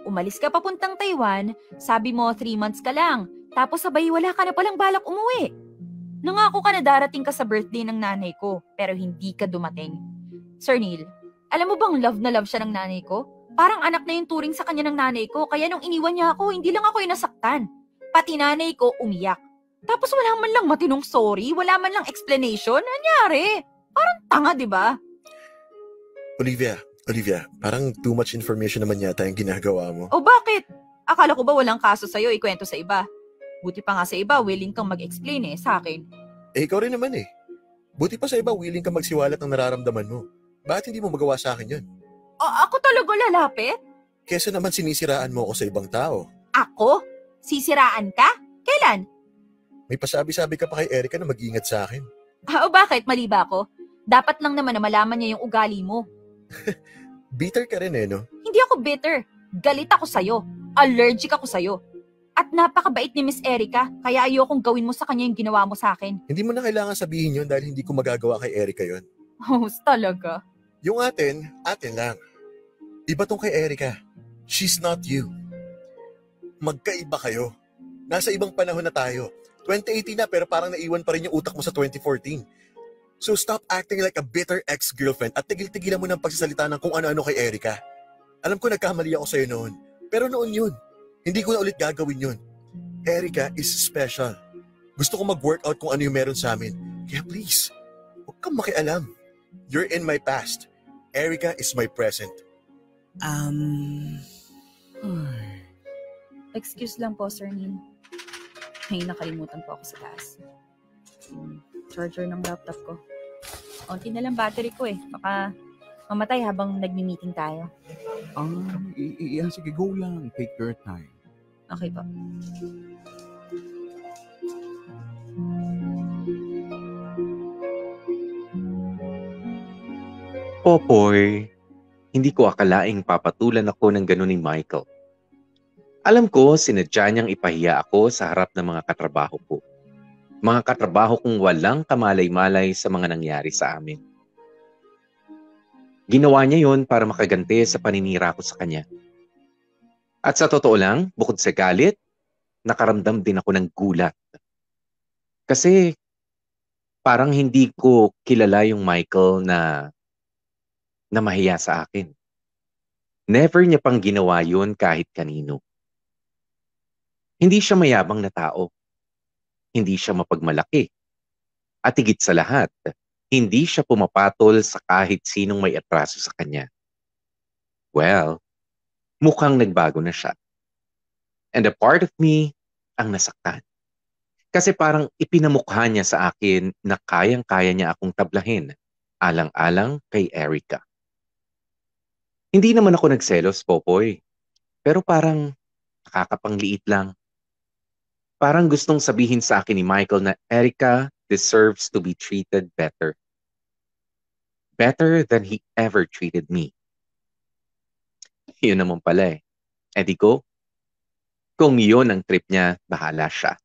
S1: Umalis ka papuntang Taiwan, sabi mo 3 months ka lang, tapos sabay wala ka na palang balak umuwi. Nangako ka na darating ka sa birthday ng nanay ko, pero hindi ka dumating. Sir Neil, alam mo bang love na love siya ng nanay ko? Parang anak na yung turing sa kanya ng nanay ko, kaya nung iniwan niya ako, hindi lang ako yung nasaktan. Pati nanay ko umiyak. Tapos wala man lang matinong sorry, wala man lang explanation. Anyari? Parang tanga, di ba?
S10: Olivia, parang too much information naman yata yung ginagawa mo.
S1: O bakit? Akala ko ba walang kaso sa'yo, ikwento sa iba? Buti pa nga sa iba, willing kang mag-explain sa akin.
S10: Ikaw rin naman Buti pa sa iba, willing kang magsiwalat ng nararamdaman mo. Bakit hindi mo magawa sa akin yun?
S1: Ako talaga lalapit?
S10: Kesa naman sinisiraan mo ako sa ibang tao.
S1: Ako? Sisiraan ka? Kailan?
S10: May pasabi-sabi ka pa kay Erica na mag-ingat sa akin.
S1: O bakit? Mali ba ako? Dapat lang naman na malaman niya yung ugali mo.
S10: Bitter ka rin no?
S1: Hindi ako bitter. Galit ako sa'yo. Allergic ako sa'yo. At napakabait ni Miss Erica, kaya ayokong gawin mo sa kanya yung ginawa mo sa akin.
S10: Hindi mo na kailangan sabihin yun dahil hindi ko magagawa kay Erica yun.
S1: Talaga?
S10: Yung atin lang. Iba tong kay Erica. She's not you. Magkaiba kayo. Nasa ibang panahon na tayo. 2018 na pero parang naiwan pa rin yung utak mo sa 2014. So stop acting like a bitter ex-girlfriend at tigil-tigilan mo ng pagsasalita ng kung ano-ano kay Erica. Alam ko nagkamali ako sa'yo noon. Pero noon yun. Hindi ko na ulit gagawin yun. Erica is special. Gusto ko mag-workout kung ano yung meron sa amin. Kaya please, huwag kang makialam. You're in my past. Erica is my present.
S1: Excuse lang po, Sir Neil. May nakalimutan po ako sa taas. Charger ng laptop ko. Konti na lang battery ko Baka mamatay habang nagmi-meeting tayo.
S11: Sige, go lang. Take your time.
S1: Okay po.
S3: Popoy, hindi ko akalaing papatulan ako ng ganun ni Michael. Alam ko, sinadya niyang ipahiya ako sa harap ng mga katrabaho ko. Mga katrabaho kong walang kamalay-malay sa mga nangyari sa amin. Ginawa niya yon para makaganti sa paninira ko sa kanya. At sa totoo lang, bukod sa galit, nakaramdam din ako ng gulat. Kasi parang hindi ko kilala yung Michael na mahiya sa akin. Never niya pang ginawa yun kahit kanino. Hindi siya mayabang na tao. Hindi siya mapagmalaki. At higit sa lahat, hindi siya pumapatol sa kahit sinong may atraso sa kanya. Well, mukhang nagbago na siya. And a part of me ang nasaktan. Kasi parang ipinamukha niya sa akin na kayang-kaya niya akong tablahin, alang-alang kay Erica. Hindi naman ako nagselos, Popoy. Pero parang nakakapangliit lang. Parang gustong sabihin sa akin ni Michael na Erica deserves to be treated better. Better than he ever treated me. Yun naman pala Eh di ko, kung yun ang trip niya, bahala siya.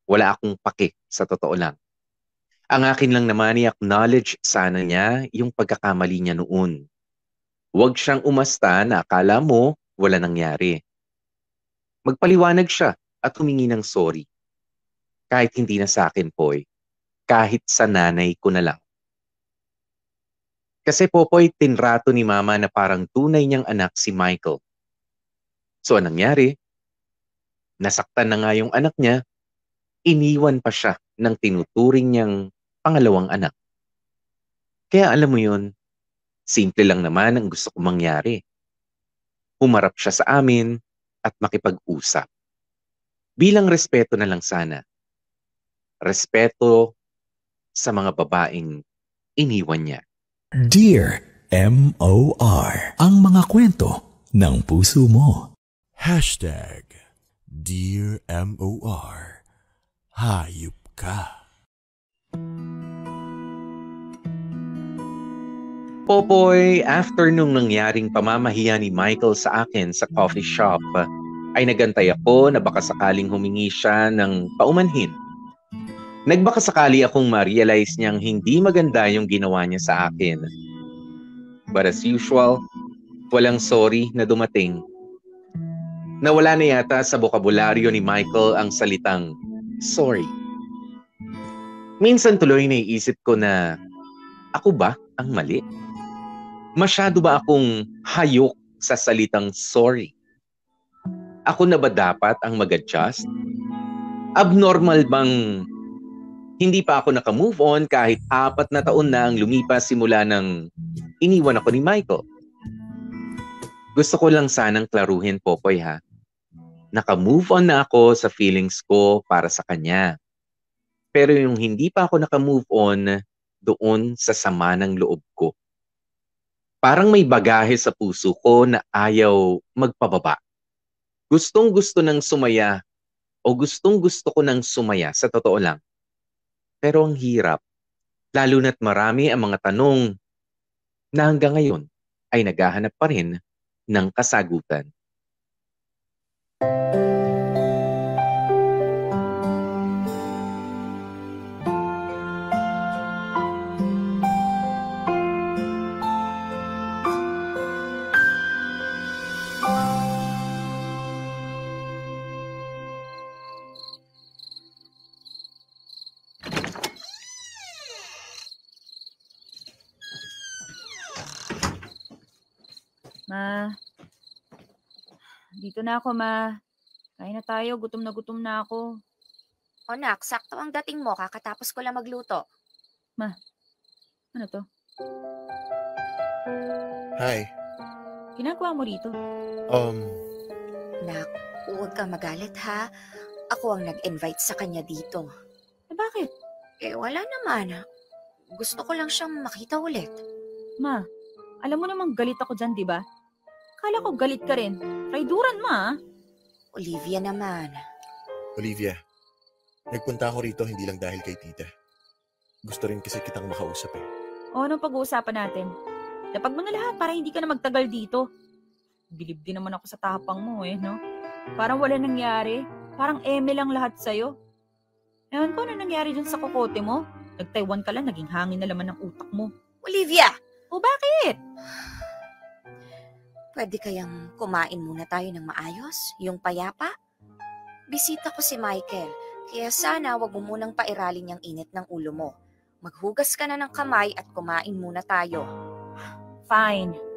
S3: Wala akong pake, sa totoo lang. Ang akin lang naman i-acknowledge sana niya yung pagkakamali niya noon. Huwag siyang umasta na akala mo wala nangyari. Magpaliwanag siya at humingi ng sorry. Kahit hindi na sa akin, Poy. Kahit sa nanay ko na lang. Kasi Popoy, tinrato ni Mama na parang tunay niyang anak si Michael. So anong nangyari? Nasaktan na nga yung anak niya, iniwan pa siya ng tinuturing niyang pangalawang anak. Kaya alam mo yun, simple lang naman ang gusto kong mangyari. Humarap siya sa amin at makipag-usap. Bilang respeto na lang sana. Respeto sa mga babaeng iniwan niya.
S12: Dear M.O.R. Ang mga kwento ng puso mo.
S2: Dear M.O.R. Hayop ka.
S3: Popoy, after nung nangyaring pamamahiya ni Michael sa akin sa coffee shop, ay nagantay ako na baka sakaling humingi siya ng paumanhin. Nagbaka sakali akong ma-realize niyang hindi maganda yung ginawa niya sa akin. But as usual, walang sorry na dumating. Nawala na yata sa bokabularyo ni Michael ang salitang sorry. Minsan tuloy naiisip ko na ako ba ang mali? Masyado ba akong hayok sa salitang sorry? Ako na ba dapat ang mag-adjust? Abnormal bang hindi pa ako naka-move on kahit 4 na taon na ang lumipas simula nang iniwan ako ni Michael? Gusto ko lang sanang klaruhin, Popoy, ha? Naka-move on na ako sa feelings ko para sa kanya. Pero yung hindi pa ako naka-move on doon sa sama ng loob ko. Parang may bagahe sa puso ko na ayaw magpababa. Gustong-gusto nang sumaya o gustong-gusto ko nang sumaya, sa totoo lang. Pero ang hirap, lalo na't marami ang mga tanong na hanggang ngayon ay naghahanap pa rin ng kasagutan.
S1: Ma, dito na ako, ma. Kain na tayo, gutom na ako.
S13: O nak, sakto ang dating mo, kakatapos ko lang magluto.
S1: Ma, ano to?
S10: Hi.
S1: Ginagawa mo rito?
S13: Nak, huwag kang magalit ha. Ako ang nag-invite sa kanya dito.
S1: Bakit?
S13: Wala naman. Gusto ko lang siyang makita ulit.
S1: Ma, alam mo namang galit ako dyan, di ba? Kala ko galit ka rin. Raiduran, ma.
S13: Olivia naman.
S10: Olivia, nagpunta ako rito hindi lang dahil kay tita. Gusto rin kasi kitang makausap eh.
S1: O, anong pag-uusapan natin? Lapag mo na lahat para hindi ka na magtagal dito. Bilib din naman ako sa tapang mo no? Parang wala nangyari. Parang eme lang lahat sa'yo. Ewan ko ano nangyari dyan sa kokote mo. Nag-Taiwan ka lang, naging hangin na laman ng utak mo.
S13: Olivia!
S1: O bakit?
S13: Pwede kayang kumain muna tayo ng maayos? Yung payapa? Bisita ko si Michael, kaya sana wag mo munang pairalin yung init ng ulo mo. Maghugas ka na ng kamay at kumain muna tayo.
S1: Fine.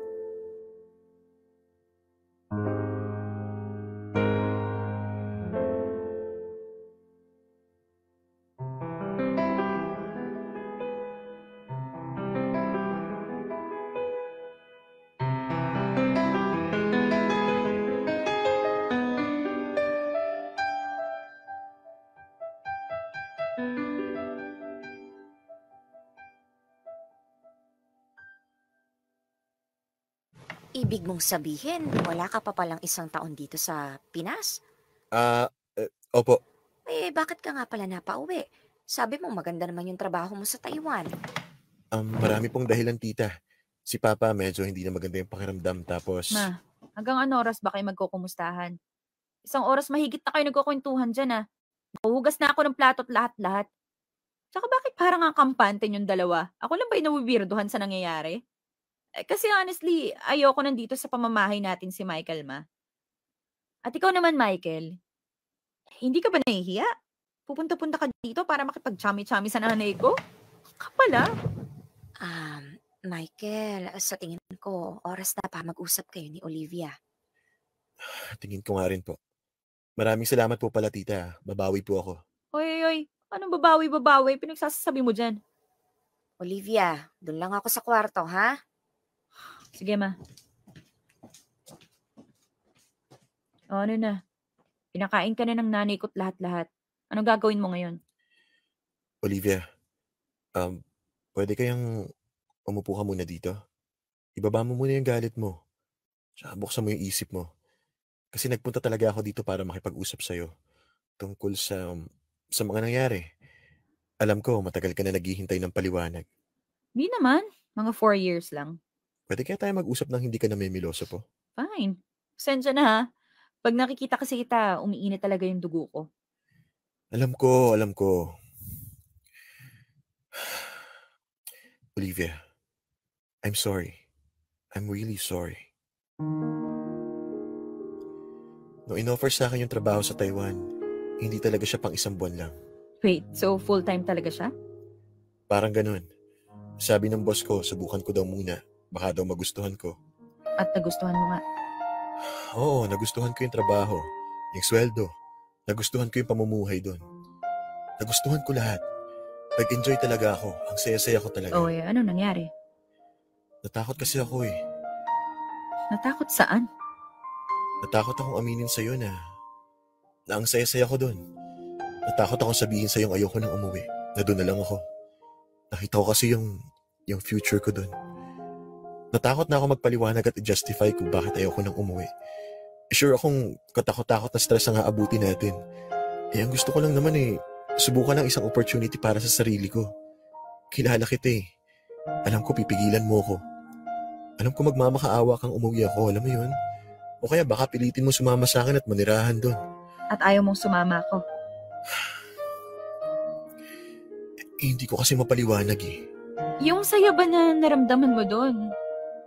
S13: Ibig mong sabihin, wala ka pa palang 1 taon dito sa Pinas?
S10: Opo.
S13: Bakit ka nga pala napauwi? Sabi mo maganda naman yung trabaho mo sa Taiwan.
S10: Marami pong dahilan, tita. Si Papa medyo hindi na maganda yung pakiramdam, tapos...
S1: Ma, hanggang ano oras ba kayo magkukumustahan? 1 oras mahigit na kayo nagkukwentuhan dyan Nahuhugas na ako ng plato at lahat-lahat. Tsaka bakit parang ang kampante yung dalawa? Ako lang ba inawibirduhan sa nangyayari? Kasi honestly, ayoko nandito sa pamamahay natin si Michael, ma. At ikaw naman, Michael, hindi ka ba nahihiya? Pupunta-punta ka dito para makipag-chami-chami sa nanay ko? Kapala.
S13: Michael, sa tingin ko, oras na pa mag-usap kayo ni Olivia.
S10: Tingin ko nga rin po. Maraming salamat po pala, tita. Babawi po ako.
S1: Oy. Anong babawi? Pinagsasabi mo dyan?
S13: Olivia, doon lang ako sa kwarto, ha?
S1: Sige, ma. O, ano na? Pinakain ka na ng nanay ko't lahat-lahat. Anong gagawin mo ngayon?
S10: Olivia, pwede kayang umupo ka muna dito? Ibaba mo muna yung galit mo. Tsaka buksan mo yung isip mo. Kasi nagpunta talaga ako dito para makipag-usap sa'yo tungkol sa mga nangyari. Alam ko, matagal ka na naghihintay ng paliwanag.
S1: Di naman. Mga 4 years lang.
S10: Pwede kaya tayo mag-usap ng hindi ka namimiloso po?
S1: Fine. Pasensya na ha. Pag nakikita kasi kita, umiinit talaga yung dugo ko.
S10: Alam ko. Olivia, I'm sorry. I'm really sorry. Nung in-offer sa akin yung trabaho sa Taiwan, hindi talaga siya pang 1 buwan lang.
S1: Wait, so full-time talaga siya?
S10: Parang ganun. Sabi ng boss ko, subukan ko daw muna. Baka daw magustuhan ko.
S1: At nagustuhan mo nga?
S10: Oo, nagustuhan ko yung trabaho, yung sweldo, Nagustuhan ko yung pamumuhay doon. Nagustuhan ko lahat. Nag-enjoy talaga ako. Ang saya-saya ko talaga.
S8: Oh, ano nangyari?
S10: Natakot kasi ako eh.
S8: Natakot saan?
S10: Natakot akong aminin sa'yo na ang saya-saya ko doon. Natakot akong sabihin sa'yo ayoko nang umuwi. Na doon na lang ako. Nakita ko kasi yung future ko doon. Natakot na ako magpaliwanag at i-justify kung bakit ayoko nang umuwi. Sure akong katakot-takot na stress ang aabuti natin. Ang gusto ko lang naman subukan ng isang opportunity para sa sarili ko. Kilala kita eh. Alam ko pipigilan mo ko. Alam ko magmamakaawa kang umuwi ako, alam mo yun? O kaya baka pilitin mo sumama sa akin at manirahan doon.
S8: At ayaw mong sumama ako?
S10: Hindi ko kasi mapaliwanag eh.
S8: Yung saya ba na naramdaman mo doon,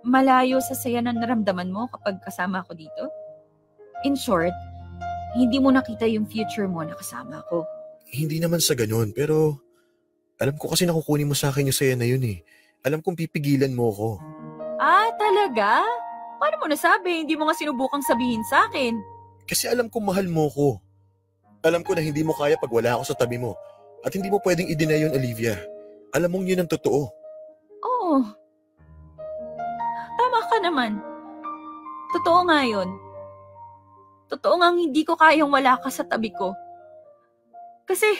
S8: malayo sa saya na naramdaman mo kapag kasama ako dito? In short, hindi mo nakita yung future mo na kasama ko.
S10: Hindi naman sa ganun, pero alam ko kasi nakukunin mo sa akin yung saya na yun eh. Alam kong pipigilan mo ko.
S8: Ah, talaga? Paano mo nasabi? Hindi mo nga sinubukang sabihin sa akin.
S10: Kasi alam kong mahal mo ko. Alam ko na hindi mo kaya pag wala ako sa tabi mo. At hindi mo pwedeng i-deny yun, Olivia. Alam mong yun ang totoo.
S8: Oo. Tama ka naman. Totoo nga yun. Totoo nga hindi ko kayang wala ka sa tabi ko. Kasi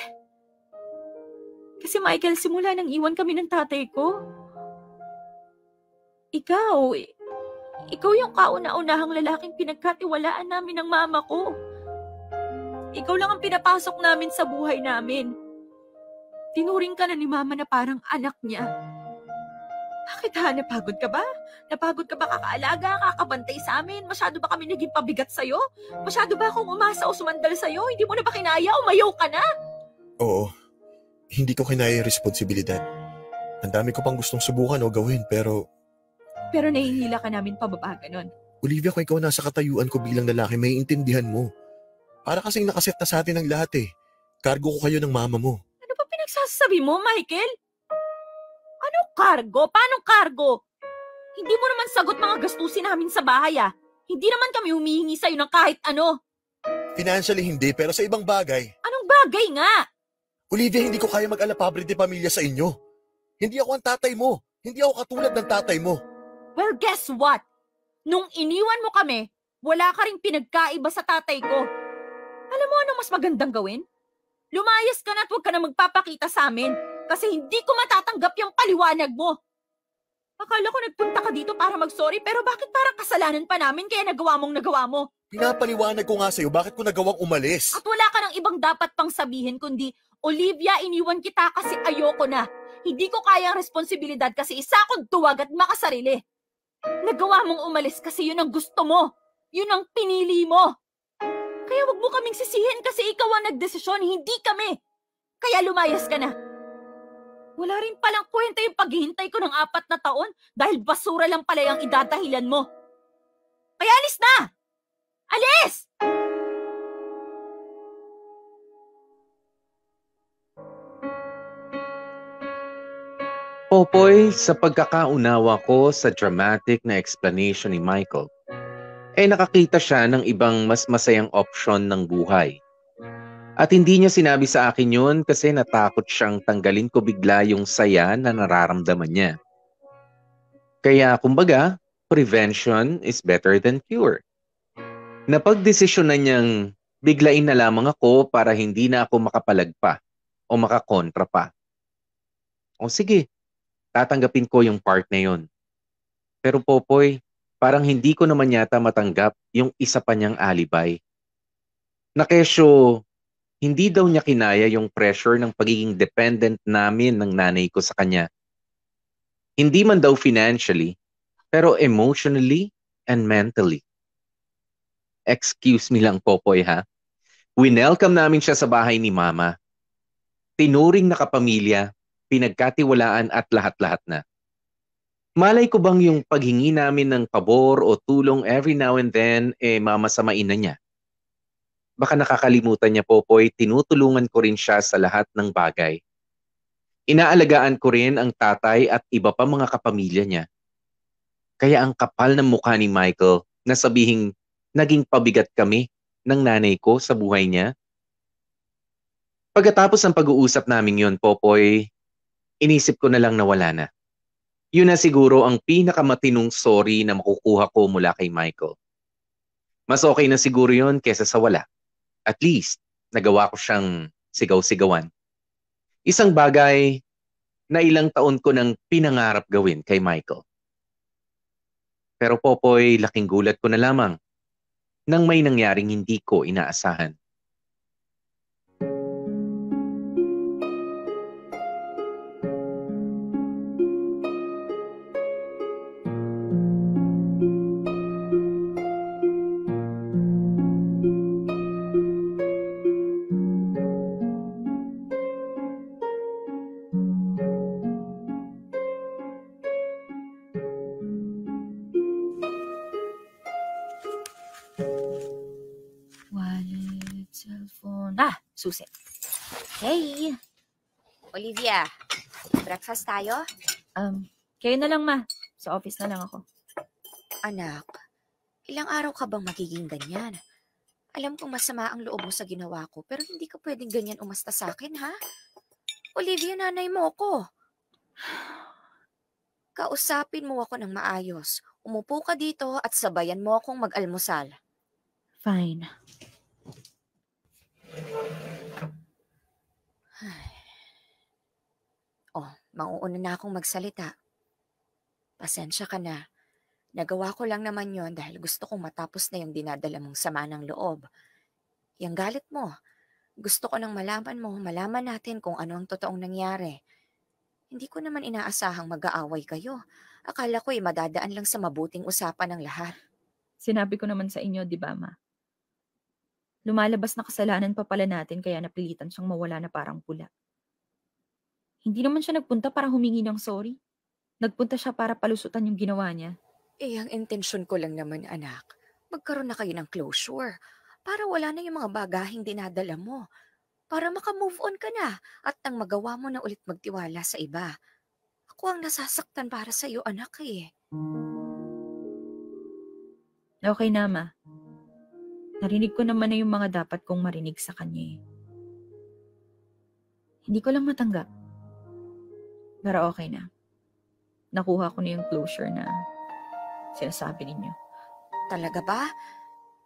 S8: Michael, simula nang iwan kami ng tatay ko, ikaw yung kauna-unahang lalaking pinagkatiwalaan namin ng mama ko. Ikaw lang ang pinapasok namin sa buhay namin. Tinuring ka na ni mama na parang anak niya. Bakit ha? Napagod ka ba? Napagod ka ba kakaalaga, kakabantay sa amin? Masyado ba kami naging pabigat sa'yo? Masyado ba akong umasa o sumandal sa'yo? Hindi mo na ba kinaya? Umayaw ka na?
S10: Oo. Hindi ko kinaya yung responsibilidad. Ang dami ko pang gustong subukan o gawin, pero
S8: nahihila ka namin pababa ganon.
S10: Olivia, kung ikaw nasa katayuan ko bilang lalaki, may intindihan mo. Para kasing nakaset na sa atin ang lahat eh. Cargo ko kayo ng mama mo.
S8: Ano ba pinagsasabi mo, Michael? Anong cargo? Paanong cargo? Hindi mo naman sagot mga gastusin namin sa bahay ah. Hindi naman kami humihingi sa'yo ng kahit ano.
S10: Financially hindi, pero sa ibang bagay.
S8: Anong bagay nga?
S10: Olivia, hindi ko kaya mag-alapabre de pamilya sa inyo. Hindi ako ang tatay mo. Hindi ako katulad ng tatay mo.
S8: Well, guess what? Nung iniwan mo kami, wala ka ring pinagkaiba sa tatay ko. Alam mo anong mas magandang gawin? Lumayas ka na at huwag ka na magpapakita sa amin kasi hindi ko matatanggap yung paliwanag mo. Akala ko nagpunta ka dito para mag-sorry pero bakit parang kasalanan pa namin kaya nagawa mo?
S10: Pinapaliwanag ko nga sa'yo bakit ko nagawang umalis.
S8: At wala ka ng ibang dapat pang sabihin kundi, Olivia, iniwan kita kasi ayoko na. Hindi ko kaya ang responsibilidad kasi isa akong tuwag at makasarili. Nagawa mong umalis kasi yun ang gusto mo. Yun ang pinili mo. Kaya wag mo kaming sisihin kasi ikaw ang nagdesisyon, hindi kami. Kaya lumayas ka na. Wala rin palang kwenta yung paghihintay ko ng 4 na taon dahil basura lang pala yung idadahilan mo. Kaya alis na! Alis!
S3: Popoy, sa pagkakaunawa ko sa dramatic na explanation ni Michael, nakakita siya ng ibang mas masayang option ng buhay. At hindi niya sinabi sa akin yun kasi natakot siyang tanggalin ko bigla yung saya na nararamdaman niya. Kaya kumbaga, prevention is better than cure. Napagdesisyon na niyang biglain na lamang ako para hindi na ako makapalagpa o makakontra pa. O sige, tatanggapin ko yung part na yun. Pero Popoy, parang hindi ko naman yata matanggap yung isa pa niyang alibay. Na kesyo, hindi daw niya kinaya yung pressure ng pagiging dependent namin ng nanay ko sa kanya. Hindi man daw financially, pero emotionally and mentally. Excuse me lang Popoy ha. Winelcome namin siya sa bahay ni Mama. Tinuring na kapamilya, pinagkatiwalaan at lahat-lahat na. Malay ko bang yung paghingi namin ng pabor o tulong every now and then mamasamain na niya? Baka nakakalimutan niya Popoy, tinutulungan ko rin siya sa lahat ng bagay. Inaalagaan ko rin ang tatay at iba pa mga kapamilya niya. Kaya ang kapal ng mukha ni Michael na sabihing naging pabigat kami ng nanay ko sa buhay niya, Pagkatapos ng pag-uusap namin yon, Popoy, inisip ko na lang na wala na. Yun na siguro ang pinakamatinong sorry na makukuha ko mula kay Michael. Mas okay na siguro yon kesa sa wala. At least, nagawa ko siyang sigaw-sigawan. Isang bagay na ilang taon ko nang pinangarap gawin kay Michael. Pero Popoy, laking gulat ko na lamang nang may nangyaring hindi ko inaasahan.
S1: Wallet, cellphone. Susi.
S13: Hey! Olivia, breakfast tayo?
S1: Kayo na lang, ma. Sa office na lang ako.
S13: Anak, ilang araw ka bang magiging ganyan? Alam kong masama ang loob mo sa ginawa ko, pero hindi ka pwedeng ganyan umasta sa akin, ha? Olivia, nanay mo ko. Kausapin mo ako ng maayos. Umupo ka dito at sabayan mo akong mag-almusal.
S1: Fine.
S13: Mauuna na akong magsalita. Pasensya ka na. Nagawa ko lang naman yon dahil gusto kong matapos na yung dinadala mong sama ng loob. Yang galit mo. Gusto ko nang malaman natin kung ano ang totoong nangyari. Hindi ko naman inaasahang mag-aaway kayo. Akala ko madadaan lang sa mabuting usapan ng lahat.
S1: Sinabi ko naman sa inyo, di ba, ma? Lumalabas na kasalanan pa pala natin kaya napilitan siyang mawala na parang pula. Hindi naman siya nagpunta para humingi ng sorry. Nagpunta siya para palusutan yung ginawa niya.
S13: Ang intensyon ko lang naman, anak. Magkaroon na kayo ng closure. Para wala na yung mga bagahing dinadala mo. Para maka-move on ka na at ang magawa mo na ulit magtiwala sa iba. Ako ang nasasaktan para sa iyo, anak eh.
S1: Okay na, ma. Narinig ko naman na yung mga dapat kong marinig sa kanya eh. Hindi ko lang matanggap. Pero okay na. Nakuha ko na yung closure na sinasabi ninyo.
S13: Talaga ba?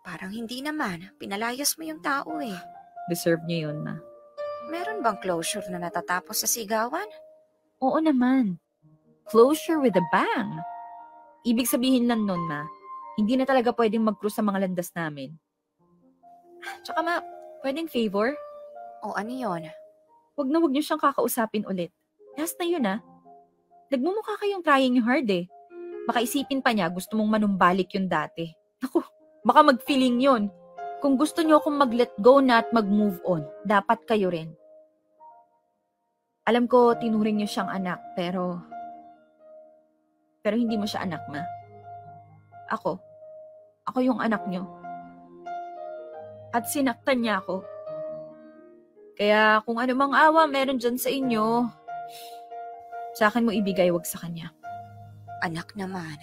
S13: Parang hindi naman. Pinalayas mo yung tao eh.
S1: Deserve niya yun, ma.
S13: Meron bang closure na natatapos sa sigawan?
S1: Oo naman. Closure with a bang. Ibig sabihin lang nun, ma, hindi na talaga pwedeng mag-cruise sa mga landas namin. Tsaka ma, pwedeng favor?
S13: O ano yun?
S1: Huwag niyo siyang kakausapin ulit. Last na yun, Nagmumukha kayong trying hard eh. Baka isipin pa niya gusto mong manumbalik yung dati. Naku, baka mag-feeling yun. Kung gusto niyo akong mag-let go na at mag-move on, dapat kayo rin. Alam ko, tinuring niyo siyang anak, pero hindi mo siya anak, ma. Ako yung anak niyo. At sinaktan niya ako. Kaya kung ano mang awa meron dyan sa inyo, sa akin mo ibigay, wag sa kanya.
S13: Anak naman,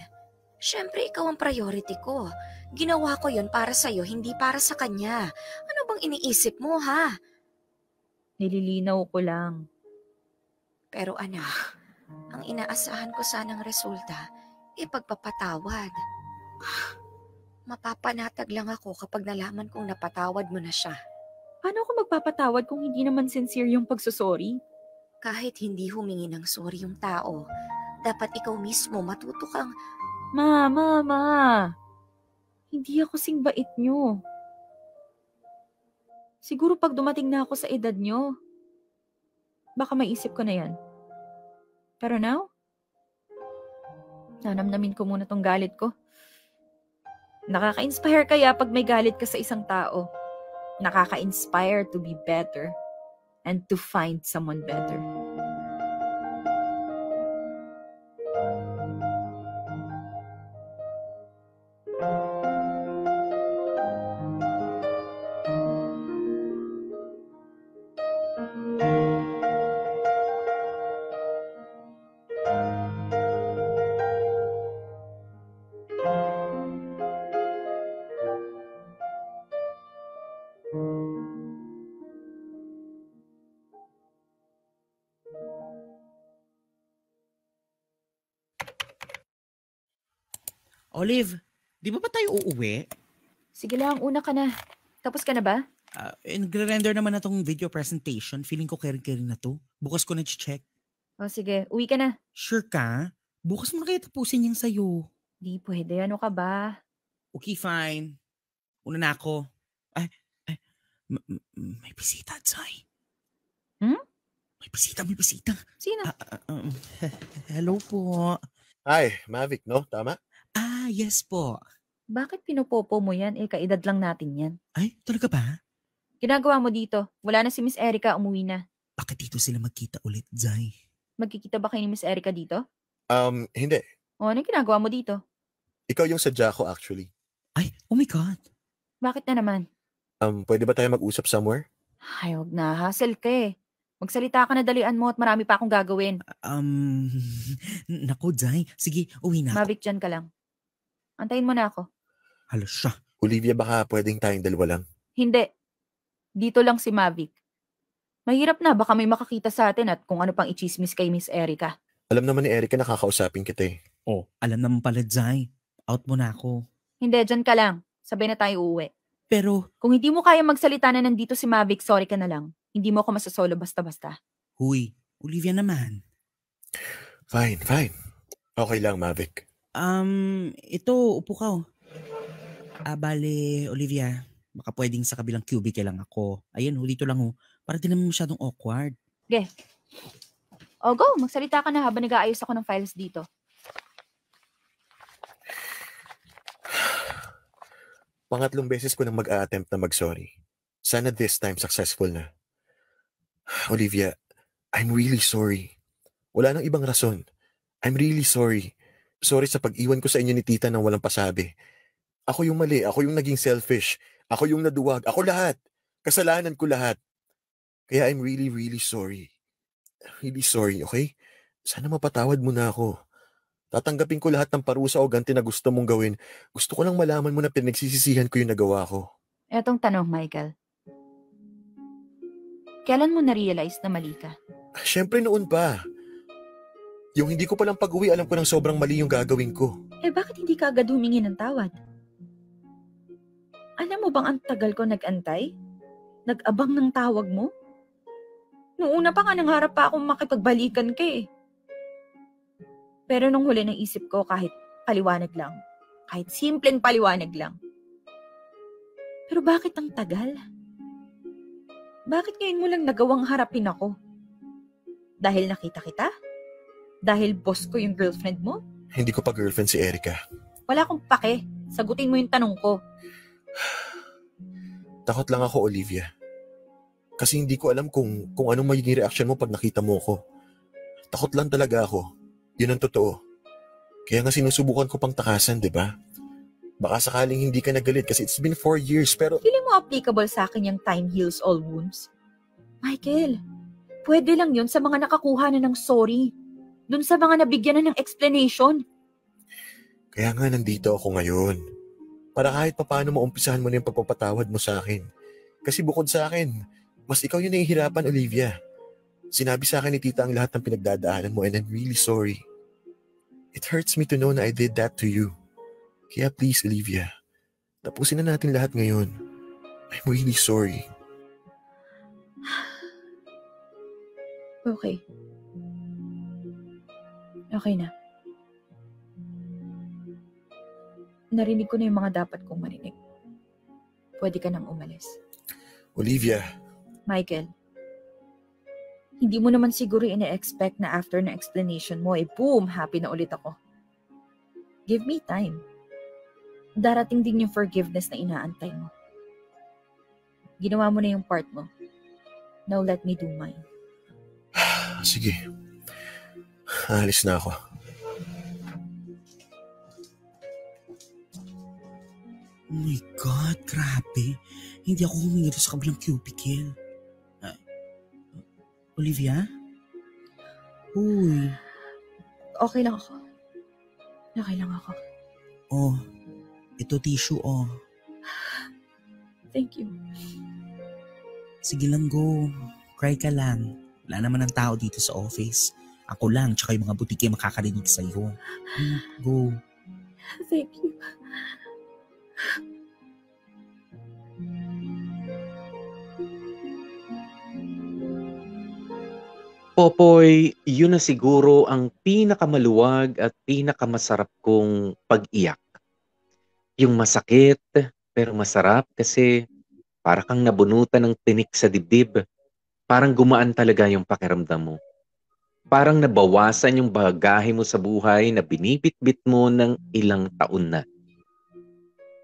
S13: syempre ikaw ang priority ko. Ginawa ko yon para sa'yo, hindi para sa kanya. Ano bang iniisip mo, ha?
S1: Nililinaw ko lang.
S13: Pero anak, ang inaasahan ko sanang resulta, pagpapatawad. Mapapanatag lang ako kapag nalaman kong napatawad mo na siya.
S1: Paano ako magpapatawad kung hindi naman sincere yung pagsusorry?
S13: Kahit hindi humingi ng sorry yung tao, dapat ikaw mismo matuto kang...
S1: Ma. Hindi ako sing bait nyo. Siguro pag dumating na ako sa edad nyo, baka maisip ko na yan. Pero now, nanamnamin ko muna tong galit ko. Nakaka-inspire kaya pag may galit ka sa isang tao. Nakaka-inspire to be better and to find someone better.
S9: Olive, di ba tayo uuwi?
S1: Sige lang, una ka na. Tapos ka na ba?
S9: Nagre-render naman na tong video presentation. Feeling ko caring na to. Bukas ko na check.
S1: O sige, uwi ka na.
S9: Sure ka? Bukas mo na kaya tapusin yung sayo.
S1: Di pwede, ano ka ba?
S9: Okay, fine. Una na ako. May bisita, Zay. May bisita.
S1: Sino?
S9: Hello po.
S10: Hi, Mavic, no? Tama?
S9: Yes po.
S1: Bakit pinupopo mo yan? Kaedad lang natin yan.
S9: Ay, talaga ba?
S1: Ginagawa mo dito. Wala na si Miss Erica, umuwi na.
S9: Bakit dito sila magkita ulit, Zay?
S1: Magkikita ba kayo ni Miss Erica dito?
S10: Hindi.
S1: Ano ginagawa mo dito?
S10: Ikaw yung sadya ko actually.
S9: Ay, oh my God.
S1: Bakit na naman?
S10: Pwede ba tayo mag-usap somewhere?
S1: Ay, huwag na. Hassle ka eh. Magsalita ka na, dalian mo at marami pa akong gagawin.
S9: Naku, Zay. Sige, uwi na ako.
S1: Mavic, dyan ka lang. Antayin mo na ako.
S9: Halos siya.
S10: Olivia, baka pwedeng tayong dalawa lang.
S1: Hindi. Dito lang si Mavic. Mahirap na, baka may makakita sa atin at kung ano pang i-chismis kay Miss Erica.
S10: Alam naman ni Erica na kakausapin kita eh.
S9: Oh, alam naman pala, Zay. Out mo na ako.
S1: Hindi, dyan ka lang. Sabay na tayo uuwi.
S9: Pero,
S1: kung hindi mo kaya magsalita na nandito si Mavic, sorry ka na lang. Hindi mo ako masasolo basta-basta.
S9: Huy, Olivia naman.
S10: Fine. Okay lang, Mavic.
S9: Ito, upo ka. Bale, Olivia, baka pwedeng sa kabilang cubicle lang ako. Ayun, dito lang para di naman masyadong awkward.
S1: Okay. O go, magsalita ka na habang nag-aayos ako ng files dito.
S10: Pangatlong beses ko nang mag-a-attempt na mag-sorry. Sana this time successful na. Olivia, I'm really sorry. Wala nang ibang rason. I'm really sorry. Sorry sa pag-iwan ko sa inyo ni tita nang walang pasabi. Ako yung mali, ako yung naging selfish, ako yung naduwag, ako lahat. Kasalanan ko lahat. Kaya I'm really, really sorry. Really sorry, okay? Sana mapatawad mo na ako. Tatanggapin ko lahat ng parusa o ganti na gusto mong gawin. Gusto ko lang malaman mo na pinagsisisihan ko yung nagawa ko.
S1: Etong tanong, Michael. Kailan mo na-realize na mali ka?
S10: Siyempre noon pa. Yung hindi ko palang pag-uwi, alam ko nang sobrang mali yung gagawin ko.
S1: Bakit hindi ka agad humingi ng tawad? Alam mo bang ang tagal ko nag-antay? Nag-abang ng tawag mo? Noong una pa nga nangarap pa akong makipagbalikan ka eh. Pero nung huli ng isip ko kahit paliwanag lang, kahit simpleng paliwanag lang. Pero bakit ang tagal? Bakit ngayon mo lang nagawang harapin ako? Dahil nakita kita? Dahil boss ko yung girlfriend mo?
S10: Hindi ko pa girlfriend si Erica.
S1: Wala akong pake. Sagutin mo yung tanong ko.
S10: Takot lang ako, Olivia. Kasi hindi ko alam kung anong magiging reaction mo pag nakita mo ko. Takot lang talaga ako. Yun ang totoo. Kaya nga sinusubukan ko pang takasan, di ba? Baka sakaling hindi ka nagalit kasi it's been 4 years pero...
S1: Feeling mo applicable sa akin yung time heals all wounds? Michael, pwede lang yun sa mga nakakuha na ng sorry. Dun sa mga nabigyan na ng explanation.
S10: Kaya nga nandito ako ngayon. Para kahit papaano maumpisahan mo na yung pagpapatawad mo sa akin. Kasi bukod sa akin, mas ikaw yung nahihirapan, Olivia. Sinabi sa akin ni tita ang lahat ng pinagdadaanan mo and I'm really sorry. It hurts me to know na I did that to you. Kaya please, Olivia, tapusin na natin lahat ngayon. I'm really sorry.
S1: Okay. Okay na. Narinig ko na yung mga dapat kong marinig. Pwede ka nang umalis.
S10: Olivia.
S1: Michael, hindi mo naman siguro ina-expect na after na explanation mo, boom, happy na ulit ako. Give me time. Darating din yung forgiveness na inaantay mo. Ginawa mo na yung part mo. Now let me do mine.
S10: Sige. Alis na ako.
S9: Oh my God, grabe. Hindi ako humingi sa kabilang cubicle. Olivia? Uy.
S1: Okay lang ako. Okay lang ako.
S9: Oh, ito tissue, oh.
S1: Thank you.
S9: Sige lang, go. Cry ka lang. Wala naman ang tao dito sa office. Ako lang, tsaka yung mga butike makakarinig sa'yo. Go.
S1: Thank you.
S3: Popoy, yun na siguro ang pinakamaluwag at pinakamasarap kong pag-iyak. Yung masakit, pero masarap kasi para kang nabunutan ng tinik sa dibdib. Parang gumaan talaga yung pakiramdam mo. Parang nabawasan yung bagahe mo sa buhay na binibitbit mo ng ilang taon na.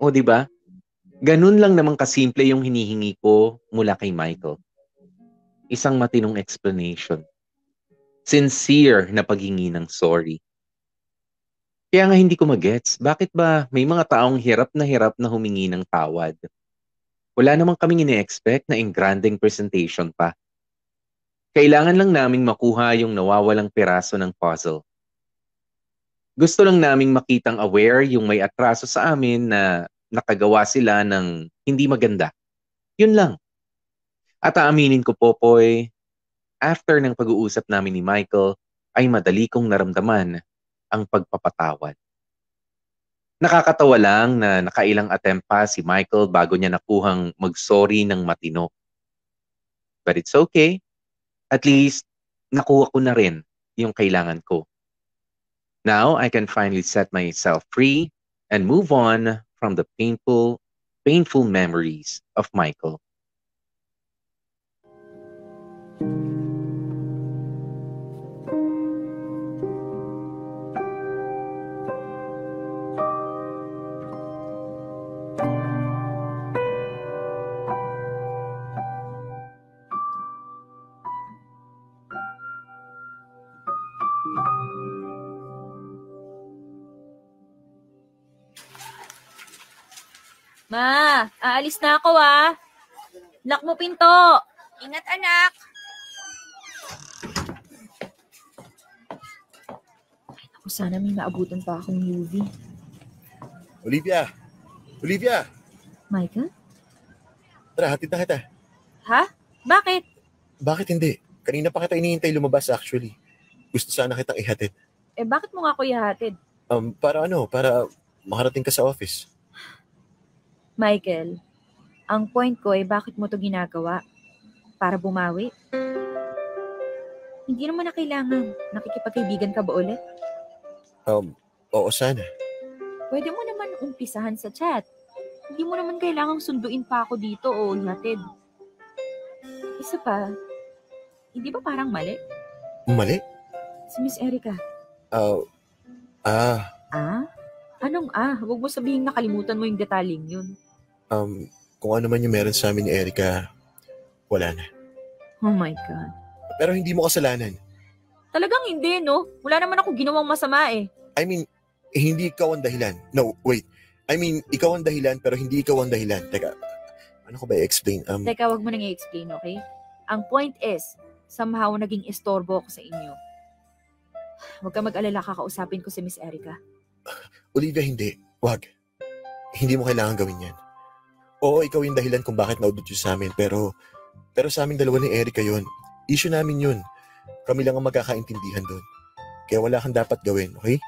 S3: O di ba? Ganun lang naman kasimple yung hinihingi ko mula kay Michael. Isang matinong explanation. Sincere na paghingi ng sorry. Kaya nga hindi ko magets, bakit ba may mga taong hirap na humingi ng tawad? Wala namang kaming ine-expect na engranding presentation pa. Kailangan lang naming makuha yung nawawalang piraso ng puzzle. Gusto lang naming makitang aware yung may atraso sa amin na nakagawa sila ng hindi maganda. Yun lang. At aaminin ko, Popoy, after ng pag-uusap namin ni Michael, ay madali kong naramdaman ang pagpapatawad. Nakakatawa lang na nakailang attempt pa si Michael bago niya nakuhang mag-sorry ng matino. But it's okay. At least, nakuha ko na rin yung kailangan ko. Now, I can finally set myself free and move on from the painful memories of Michael.
S1: Ma, aalis na ako Lock mo pinto.
S13: Ingat, anak.
S1: Ako sana may maabutan pa akong UV.
S10: Olivia! Olivia!
S1: Michael?
S10: Tara, hatid na kita.
S1: Ha? Bakit?
S10: Bakit hindi? Kanina pa kita iniintay lumabas actually. Gusto sana kitang ihatid.
S1: Bakit mo nga ako ihahatid?
S10: Para makarating ka sa office.
S1: Michael, ang point ko ay bakit mo to ginagawa? Para bumawi? Hindi naman na kailangan. Nakikipagkaibigan ka ba ulit?
S10: Oo sana.
S1: Pwede mo naman umpisahan sa chat. Hindi mo naman kailangang sunduin pa ako dito o ihatid. Isa pa, hindi ba parang mali?
S10: Mali?
S1: Si Miss Erica. Anong Huwag mo sabihin nakalimutan mo yung detaling yun.
S10: Kung ano man yung meron sa amin ni Erica, wala na.
S1: Oh my God.
S10: Pero hindi mo kasalanan.
S1: Talagang hindi, no? Wala naman ako ginawang masama eh.
S10: I mean, hindi ikaw ang dahilan. No, wait. I mean, ikaw ang dahilan pero hindi ikaw ang dahilan. Teka, ano ko ba i-explain?
S1: Teka, wag mo nang i-explain, okay? Ang point is, somehow naging istorbo ako sa inyo. Huwag ka mag-alala, kakausapin ko si Miss Erica.
S10: Olivia, hindi. Wag. Hindi mo kailangan gawin yan. Oo, ikaw yung dahilan kung bakit naudot yun sa amin, pero sa aming dalawa ni Erica yun. Issue namin yun. Kami lang ang magkakaintindihan doon. Kaya wala kang dapat gawin, okay?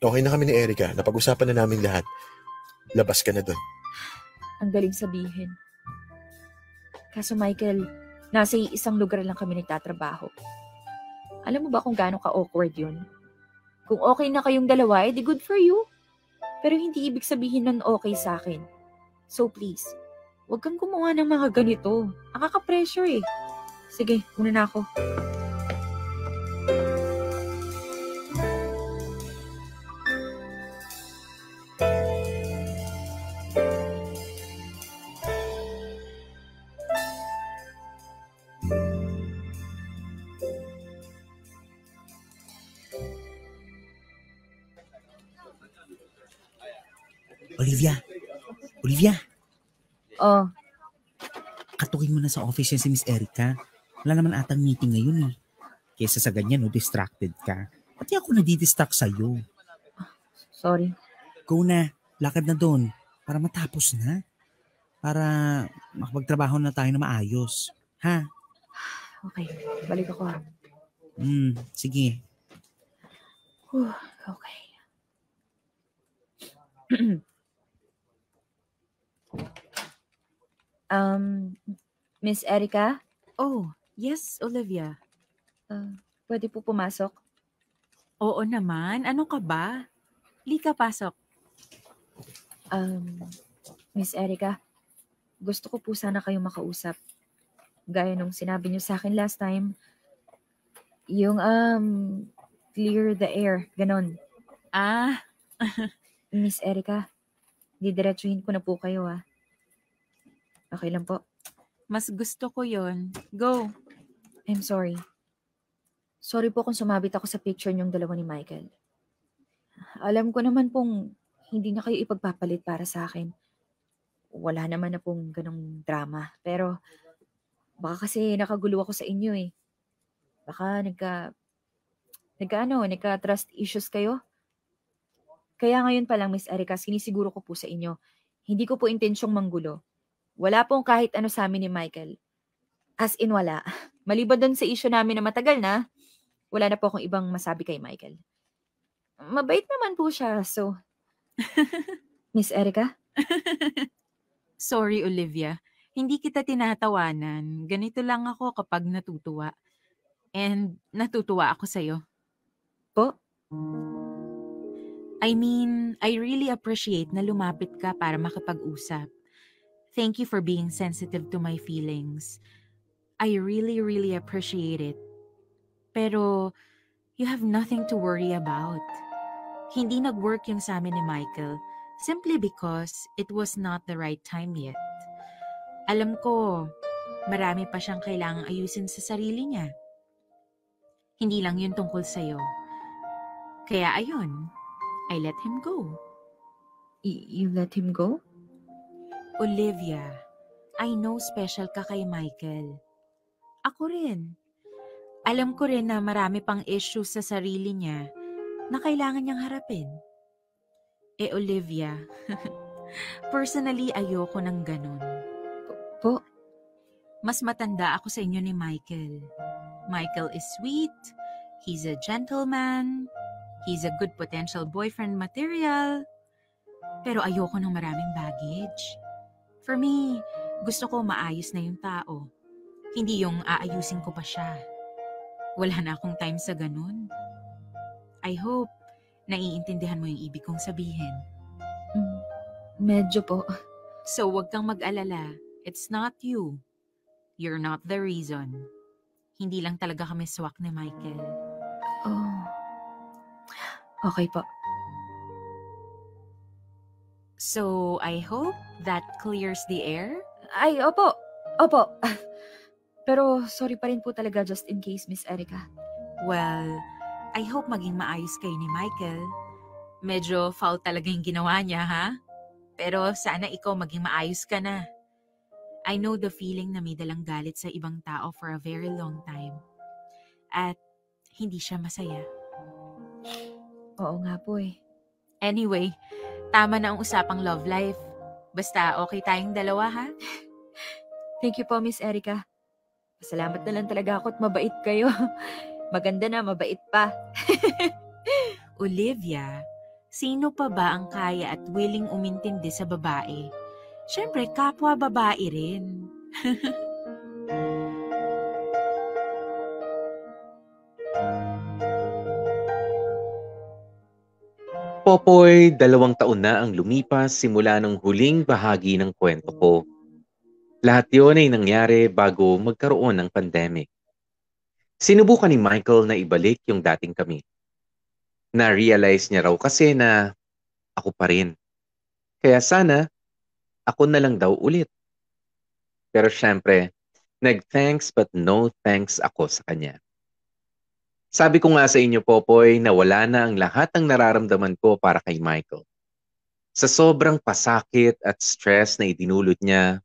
S10: Okay na kami ni Erica. Napag-usapan na namin lahat. Labas ka na doon.
S1: Ang galing sabihin. Kaso Michael, nasa isang lugar lang kami nagtatrabaho. Alam mo ba kung gaano ka-awkward yun? Kung okay na kayong dalawa, edi good for you. Pero hindi ibig sabihin nun okay sa akin. So please, huwag kang gumawa ng mga ganito. Nakaka-pressure eh. Sige, una na ako.
S9: Olivia,
S1: Oh,
S9: katukin mo na sa office yan si Miss Erica. Wala naman atang meeting ngayon eh. Kesa sa ganyan, distracted ka. Pati ako nadidistract sa'yo.
S1: sorry.
S9: Go na, lakad na doon para matapos na. Para makapagtrabaho na tayo na maayos. Ha?
S1: Okay, balik ako
S9: Sige.
S1: Okay. um, Miss Erica?
S8: Oh, yes, Olivia.
S1: Pwede po pumasok?
S8: Oo naman. Ano ka ba? Lika, pasok.
S1: Miss Erica, gusto ko po sana kayong makausap. Gaya nung sinabi niyo sa akin last time, yung clear the air, ganon. Miss Erica, didiretsuhin ko na po kayo Okay lang po.
S8: Mas gusto ko yon. Go.
S1: I'm sorry. Sorry po kung sumabit ako sa picture niyong dalawa ni Michael. Alam ko naman pong hindi na kayo ipagpapalit para sa akin. Wala naman na pong ganong drama. Pero baka kasi nakagulo ako sa inyo eh. Baka nagka-trust issues kayo. Kaya ngayon pa lang, Miss Erica, sinisiguro ko po sa inyo, hindi ko po intensyong manggulo. Wala pong kahit ano sa amin ni Michael. As in wala. Maliban doon sa issue namin na matagal na, wala na po akong ibang masabi kay Michael. Mabait naman po siya, so... Miss Erica?
S8: Sorry, Olivia. Hindi kita tinatawanan. Ganito lang ako kapag natutuwa. And natutuwa ako sa'yo.
S1: Po?
S8: I mean, I really appreciate na lumapit ka para makipag-usap. Thank you for being sensitive to my feelings. I really, really appreciate it. Pero, you have nothing to worry about. Hindi nag-work yung sa amin ni Michael simply because it was not the right time yet. Alam ko, marami pa siyang kailangang ayusin sa sarili niya. Hindi lang yun tungkol sa'yo. Kaya ayun, I let him go.
S1: You let him go?
S8: Olivia, I know special ka kay Michael. Ako rin. Alam ko rin na marami pang issues sa sarili niya na kailangan niyang harapin. Olivia, personally ayoko ng ganun.
S1: Po?
S8: Mas matanda ako sa inyo ni Michael. Michael is sweet, he's a gentleman, he's a good potential boyfriend material, pero ayoko ng maraming baggage. For me, gusto ko maayos na yung tao. Hindi yung aayusin ko pa siya. Wala na akong time sa ganun. I hope naiintindihan mo yung ibig kong sabihin.
S1: Medyo po.
S8: So wag kang mag-alala. It's not you. You're not the reason. Hindi lang talaga kami swak ni Michael.
S1: Oh. Okay po.
S8: So, I hope that clears the air?
S1: Ay, opo. Opo. Pero sorry pa rin po talaga just in case, Miss Erica.
S8: Well, I hope maging maayos kayo ni Michael. Medyo foul talaga yung ginawa niya, ha? Pero sana ikaw maging maayos ka na. I know the feeling na may dalang galit sa ibang tao for a very long time. At hindi siya masaya.
S1: Oo nga po eh.
S8: Anyway, tama na ang usapang love life. Basta okay tayong dalawa, ha?
S1: Thank you po, Miss Erica. Pasalamat na lang talaga ako at mabait kayo. Maganda na, mabait pa.
S8: Olivia, sino pa ba ang kaya at willing umintindi sa babae? Siyempre, kapwa babae rin.
S3: Popoy, 2 taon na ang lumipas simula ng huling bahagi ng kwento ko. Lahat yun ay nangyari bago magkaroon ng pandemic. Sinubukan ni Michael na ibalik yung dating kami. Na-realize niya raw kasi na ako pa rin. Kaya sana, ako na lang daw ulit. Pero syempre, nag-thanks but no thanks ako sa kanya. Sabi ko nga sa inyo, Popoy, na wala na ang lahat ng nararamdaman ko para kay Michael. Sa sobrang pasakit at stress na idinulot niya,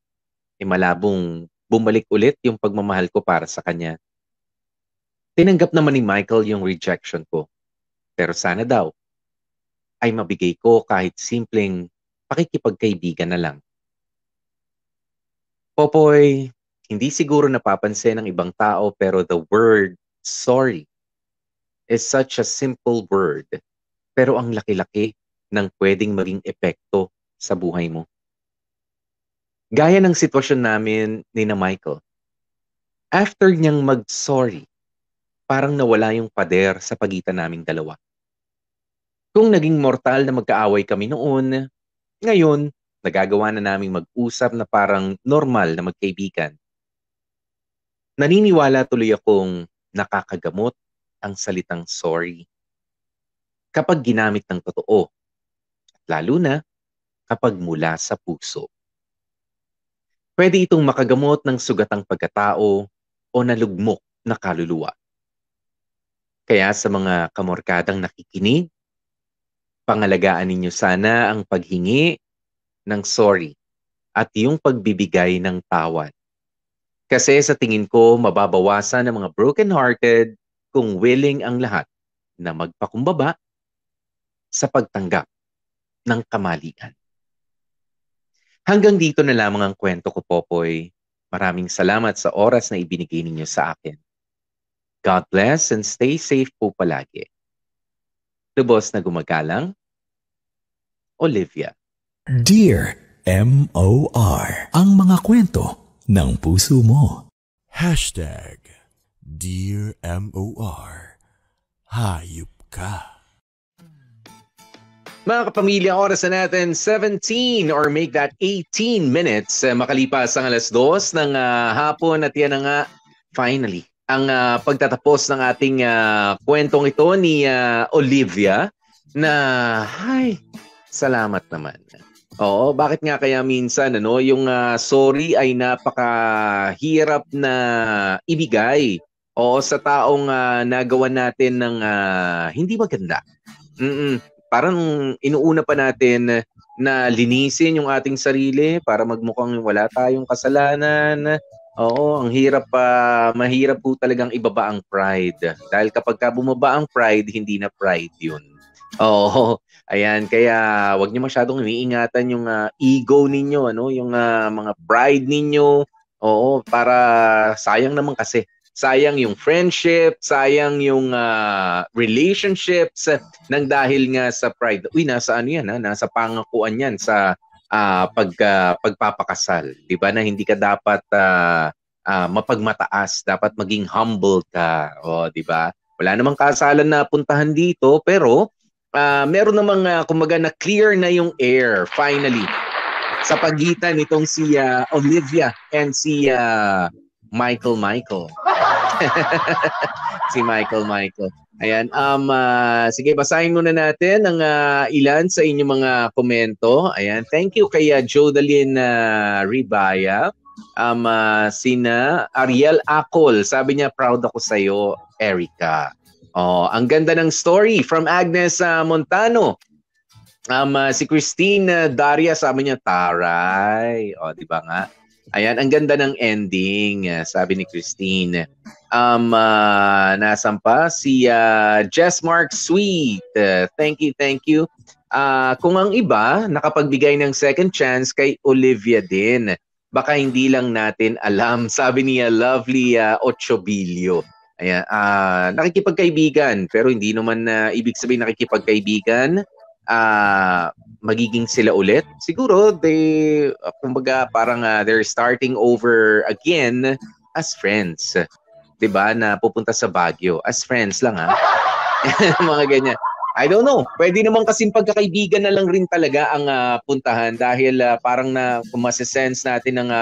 S3: malabong bumalik ulit yung pagmamahal ko para sa kanya. Tinanggap naman ni Michael yung rejection ko. Pero sana daw, ay mabigay ko kahit simpleng pakikipagkaibigan na lang. Popoy, hindi siguro napapansin ng ibang tao pero the word sorry is such a simple word pero ang laki-laki ng pwedeng maging epekto sa buhay mo. Gaya ng sitwasyon namin ni na Michael. After niyang mag-sorry, parang nawala yung pader sa pagitan naming dalawa. Kung naging mortal na magkaaway kami noon, ngayon, nagagawa na naming mag-usap na parang normal na magkaibigan. Naniniwala tuloy akong nakakagamot ang salitang sorry kapag ginamit ng totoo, lalo na kapag mula sa puso. Pwede itong makagamot ng sugatang pagkatao o nalugmok na kaluluwa. Kaya sa mga kamorkadang nakikinig, pangalagaan ninyo sana ang paghingi ng sorry at yung pagbibigay ng tawad. Kasi sa tingin ko, mababawasan ang mga broken-hearted kung willing ang lahat na magpakumbaba sa pagtanggap ng kamalian. Hanggang dito na lamang ang kwento ko, Popoy. Maraming salamat sa oras na ibinigay ninyo sa akin. God bless and stay safe po palagi. Lubos na gumagalang, Olivia.
S12: Dear M.O.R. Ang mga kwento ng puso mo.
S2: Dear M.O.R. Hayop ka.
S3: Mga kapamilya, oras na natin 17 or make that 18 minutes makalipas ang 2:00 ng hapon at yan na nga, finally, ang pagtatapos ng ating kwentong ito ni Olivia na, salamat naman. Oo, bakit nga kaya minsan yung sorry ay napakahirap na ibigay sa taong nagawa natin ng hindi maganda. Parang inuuna pa natin na linisin yung ating sarili para magmukhang wala tayong kasalanan. Oo, ang mahirap po talagang ibaba ang pride. Dahil kapag bumaba ang pride, hindi na pride yun. Oo, ayan, kaya wag niyo masyadong iniingatan yung ego ninyo, yung mga pride ninyo. Oo, para sayang naman kasi. Sayang yung friendship, sayang yung relationships nang dahil nga sa pride. Nasa nasa pangakuan yan sa pagpapakasal. 'Di ba na hindi ka dapat mapagmataas, dapat maging humble ka. 'Di ba? Wala namang kasalan na puntahan dito, pero meron namang kumbaga na clear na yung air finally sa pagitan nitong si Olivia and si Michael. Si Michael. Ayan, sige, basahin muna natin ang ilan sa inyong mga komento. Ayan, thank you kay Jodalyn Ribaya. Sina Ariel Acol, sabi niya, proud ako sa iyo, Erica. Ang ganda ng story from Agnes Montano. Si Christine Daria, sabi niya, taray. Di ba nga? Ayan, ang ganda ng ending, sabi ni Christine. Nasan pa? Si Jess Mark Sweet. Thank you. Kung ang iba, nakapagbigay ng second chance kay Olivia din. Baka hindi lang natin alam, sabi niya, Lovely Ochobilio. Ayan, nakikipagkaibigan, pero hindi naman ibig sabihin nakikipagkaibigan. Magiging sila ulit. Siguro, kumbaga, parang they're starting over again as friends. Diba? Na pupunta sa Baguio. As friends lang, mga ganyan. I don't know. Pwede naman kasing pagkakaibigan na lang rin talaga ang puntahan dahil parang kung masisense natin ng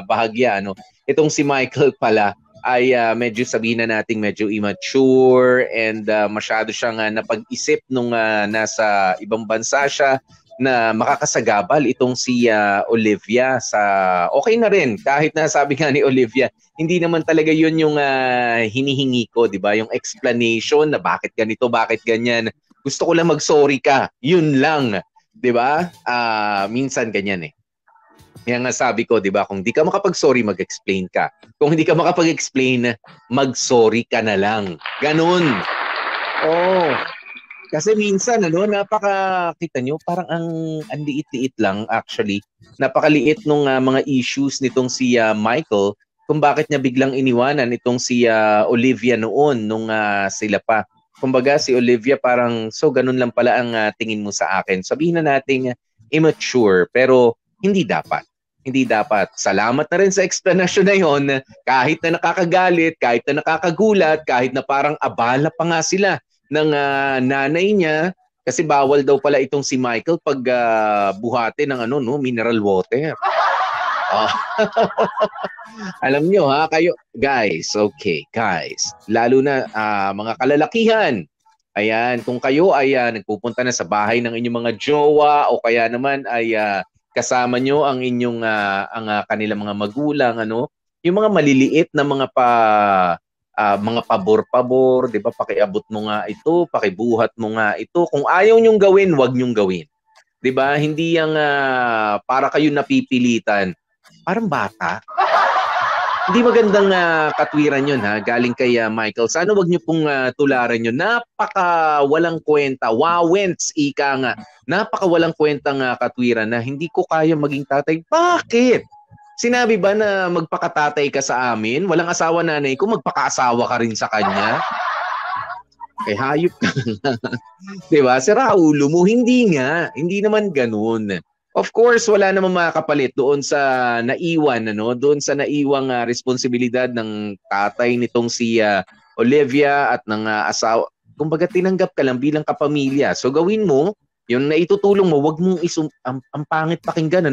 S3: bahagya, itong si Michael pala ay medyo sabihin na natin medyo immature and masyado siyang napag-isip nung nasa ibang bansa siya na makakasagabal itong si Olivia sa okay na rin kahit na sabi nga ni Olivia hindi naman talaga yun yung hinihingi ko, 'di ba? Yung explanation na bakit ganito, bakit ganyan. Gusto ko lang mag-sorry ka. Yun lang, 'di ba? Minsan ganyan Kaya nga sabi ko, 'di ba, kung di ka makapag-sorry, mag-explain ka. Kung hindi ka makapag-explain, mag-sorry ka na lang. Ganun. Kasi minsan, kita nyo, parang ang liit-liit lang actually. Napakaliit nung mga issues nitong si Michael kung bakit niya biglang iniwanan itong si Olivia noon nung sila pa Kumbaga si Olivia parang, so ganun lang pala ang tingin mo sa akin. Sabihin na nating immature, pero hindi dapat. Hindi dapat. Salamat na rin sa explanation na yon. Kahit na nakakagalit, kahit na nakakagulat, kahit na parang abala pa nga sila ng nanay niya. Kasi bawal daw pala itong si Michael pag buhati ng mineral water. Alam nyo kayo, guys, okay, guys, lalo na mga kalalakihan, ayan, kung kayo ay nagpupunta na sa bahay ng inyong mga jowa o kaya naman ay kasama nyo ang inyong kanilang mga magulang, yung mga maliliit na mga mga pabor-pabor, 'di ba? Pakiabot mo nga ito, pakibuhat mo nga ito. Kung ayaw nyong gawin, wag nyong gawin. 'Di ba? Hindi yang para kayo napipilitan. Parang bata. Hindi magandang katwiran yun galing kay Michael. Sana wag niyo pong tularan yun. Napaka walang kwenta. Wawents, ika nga. Napaka walang kwentang katwiran na hindi ko kaya maging tatay. Bakit? Sinabi ba na magpakatatay ka sa amin? Walang asawa nanay ko, magpakaasawa ka rin sa kanya? Hayop ka. Diba? Sira ulo mo. Hindi nga. Hindi naman ganun. Of course, wala namang makakapalit doon sa naiwan, doon sa naiwang responsibilidad ng tatay nitong si Olivia at ng asawa. Kumbaga, tinanggap ka lang bilang kapamilya. So gawin mo, yung naitutulong mo, wag mong ang pangit pakinggan,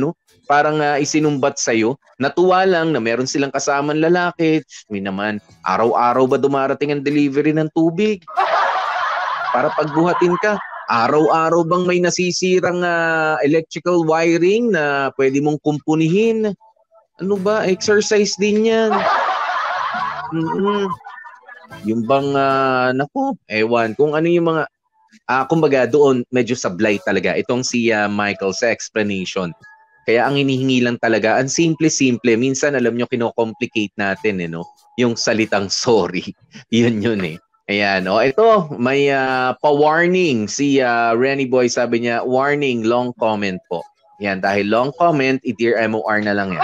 S3: parang isinumbat sa'yo. Natuwa lang na meron silang kasamang lalaki. May naman, araw-araw ba dumarating ang delivery ng tubig? Para pagbuhatin ka. Araw-araw bang may nasisirang electrical wiring na pwede mong kumpunihin? Ano ba? Exercise din yan. Yung bang, ewan, kung ano yung mga, kumbaga doon medyo sablay talaga itong si Michael sa explanation. Kaya ang hinihingi lang talaga, ang simple-simple. Minsan alam nyo, kino-complicate natin, yung salitang sorry. Yun eh. Ayan, ito, may pa-warning si Renny Boy, sabi niya, warning, long comment po. Ayan, dahil long comment, i-Dear MOR na lang yan.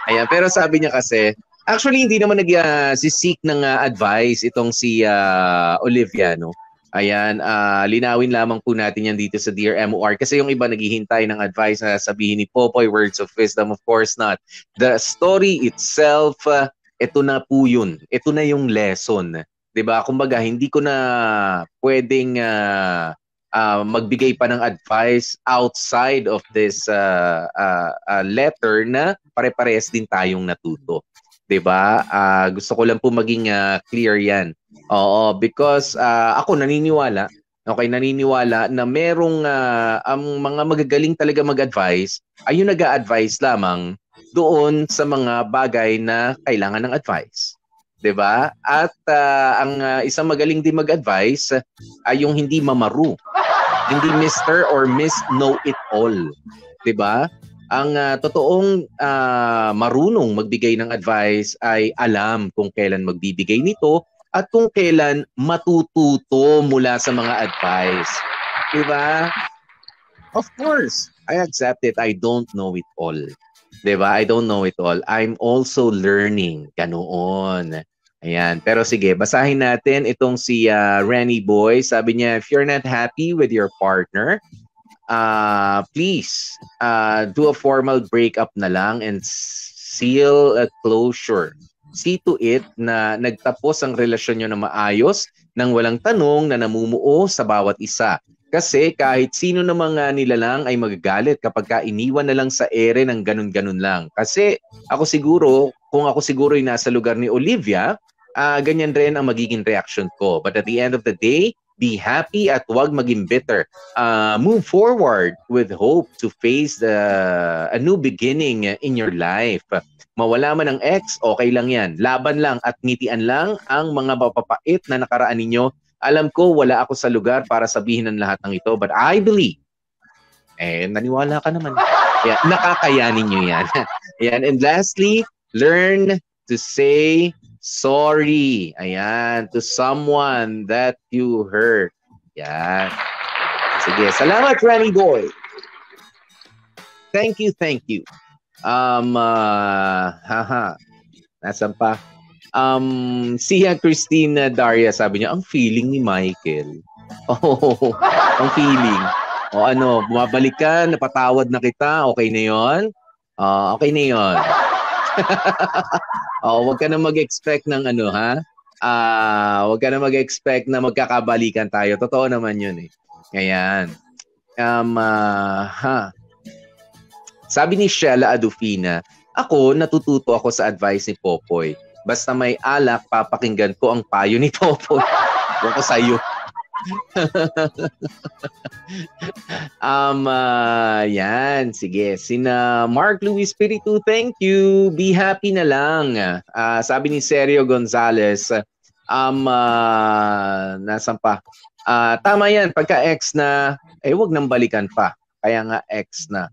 S3: Ayan, pero sabi niya kasi, actually hindi naman nag-seek ng advice itong si Olivia, Ayan, linawin lamang po natin yan dito sa Dear MOR kasi yung iba naghihintay ng advice na sabihin ni Popoy, words of wisdom, of course not. The story itself, ito na po yun. Ito na yung lesson. 'Di ba? Kumbaga, hindi ko na pwedeng magbigay pa ng advice outside of this letter na pare-parehas din tayong natuto. 'Di ba? Gusto ko lang po maging clear 'yan. Oo, because ako naniniwala na merong ang mga magagaling talaga mag-advise ay yung nag-a-advise lamang doon sa mga bagay na kailangan ng advice. 'Di ba? At ang isang magaling din mag-advise ay yung hindi mamaru. Hindi Mr. or Miss Know-it-all. 'Di ba? Ang totoong marunong magbigay ng advice ay alam kung kailan magbibigay nito at kung kailan matututo mula sa mga advice. 'Di ba? Of course, I accept it. I don't know it all. Diba? I don't know it all. I'm also learning. Ganoon. Ayan. Pero sige, basahin natin itong si Renny Boy. Sabi niya, if you're not happy with your partner, please do a formal breakup na lang and seal a closure. See to it na nagtapos ang relasyon nyo na maayos nang walang tanong na namumuo sa bawat isa. Kasi kahit sino namang nilalang ay magagalit kapag iniwan na lang sa ere ng ganun-ganun lang. Kasi kung ako siguro ay nasa lugar ni Olivia, ganyan rin ang magiging reaction ko. But at the end of the day, be happy at huwag maging bitter. Move forward with hope to face a new beginning in your life. Mawala man ang ex, okay lang yan. Laban lang at ngitian lang ang mga mapapait na nakaraan ninyo. Alam ko, wala ako sa lugar para sabihin ng lahat ng ito, but I believe. Naniwala ka naman. Yeah, nakakayanin nyo yan. Ayan. And lastly, learn to say sorry. Ayan. To someone that you hurt. Yan. Sige. Salamat, Renny Boy. Thank you, thank you. Nasan pa? Si Christina Daria sabi niya, ang feeling ni Michael. Oh, ang feeling. O ano, bumabalik ka, napatawad na kita, okay na yon? Okay na yon. Huwag ka na mag-expect ng ano, ha? Huwag ka na mag-expect na magkakabalikan tayo. Totoo naman yun eh. Ayan. Sabi ni Sheila Adufina, ako, natututo ako sa advice ni Popoy. Basta may alak, papakinggan ko ang payo ni Popoy. Huwag ko sa'yo. Yan, sige. Sina Mark Luis Spiritu, thank you. Be happy na lang. Sabi ni Sergio Gonzalez, nasan pa? Tama yan, pagka ex na, wag nang balikan pa. Kaya nga ex na.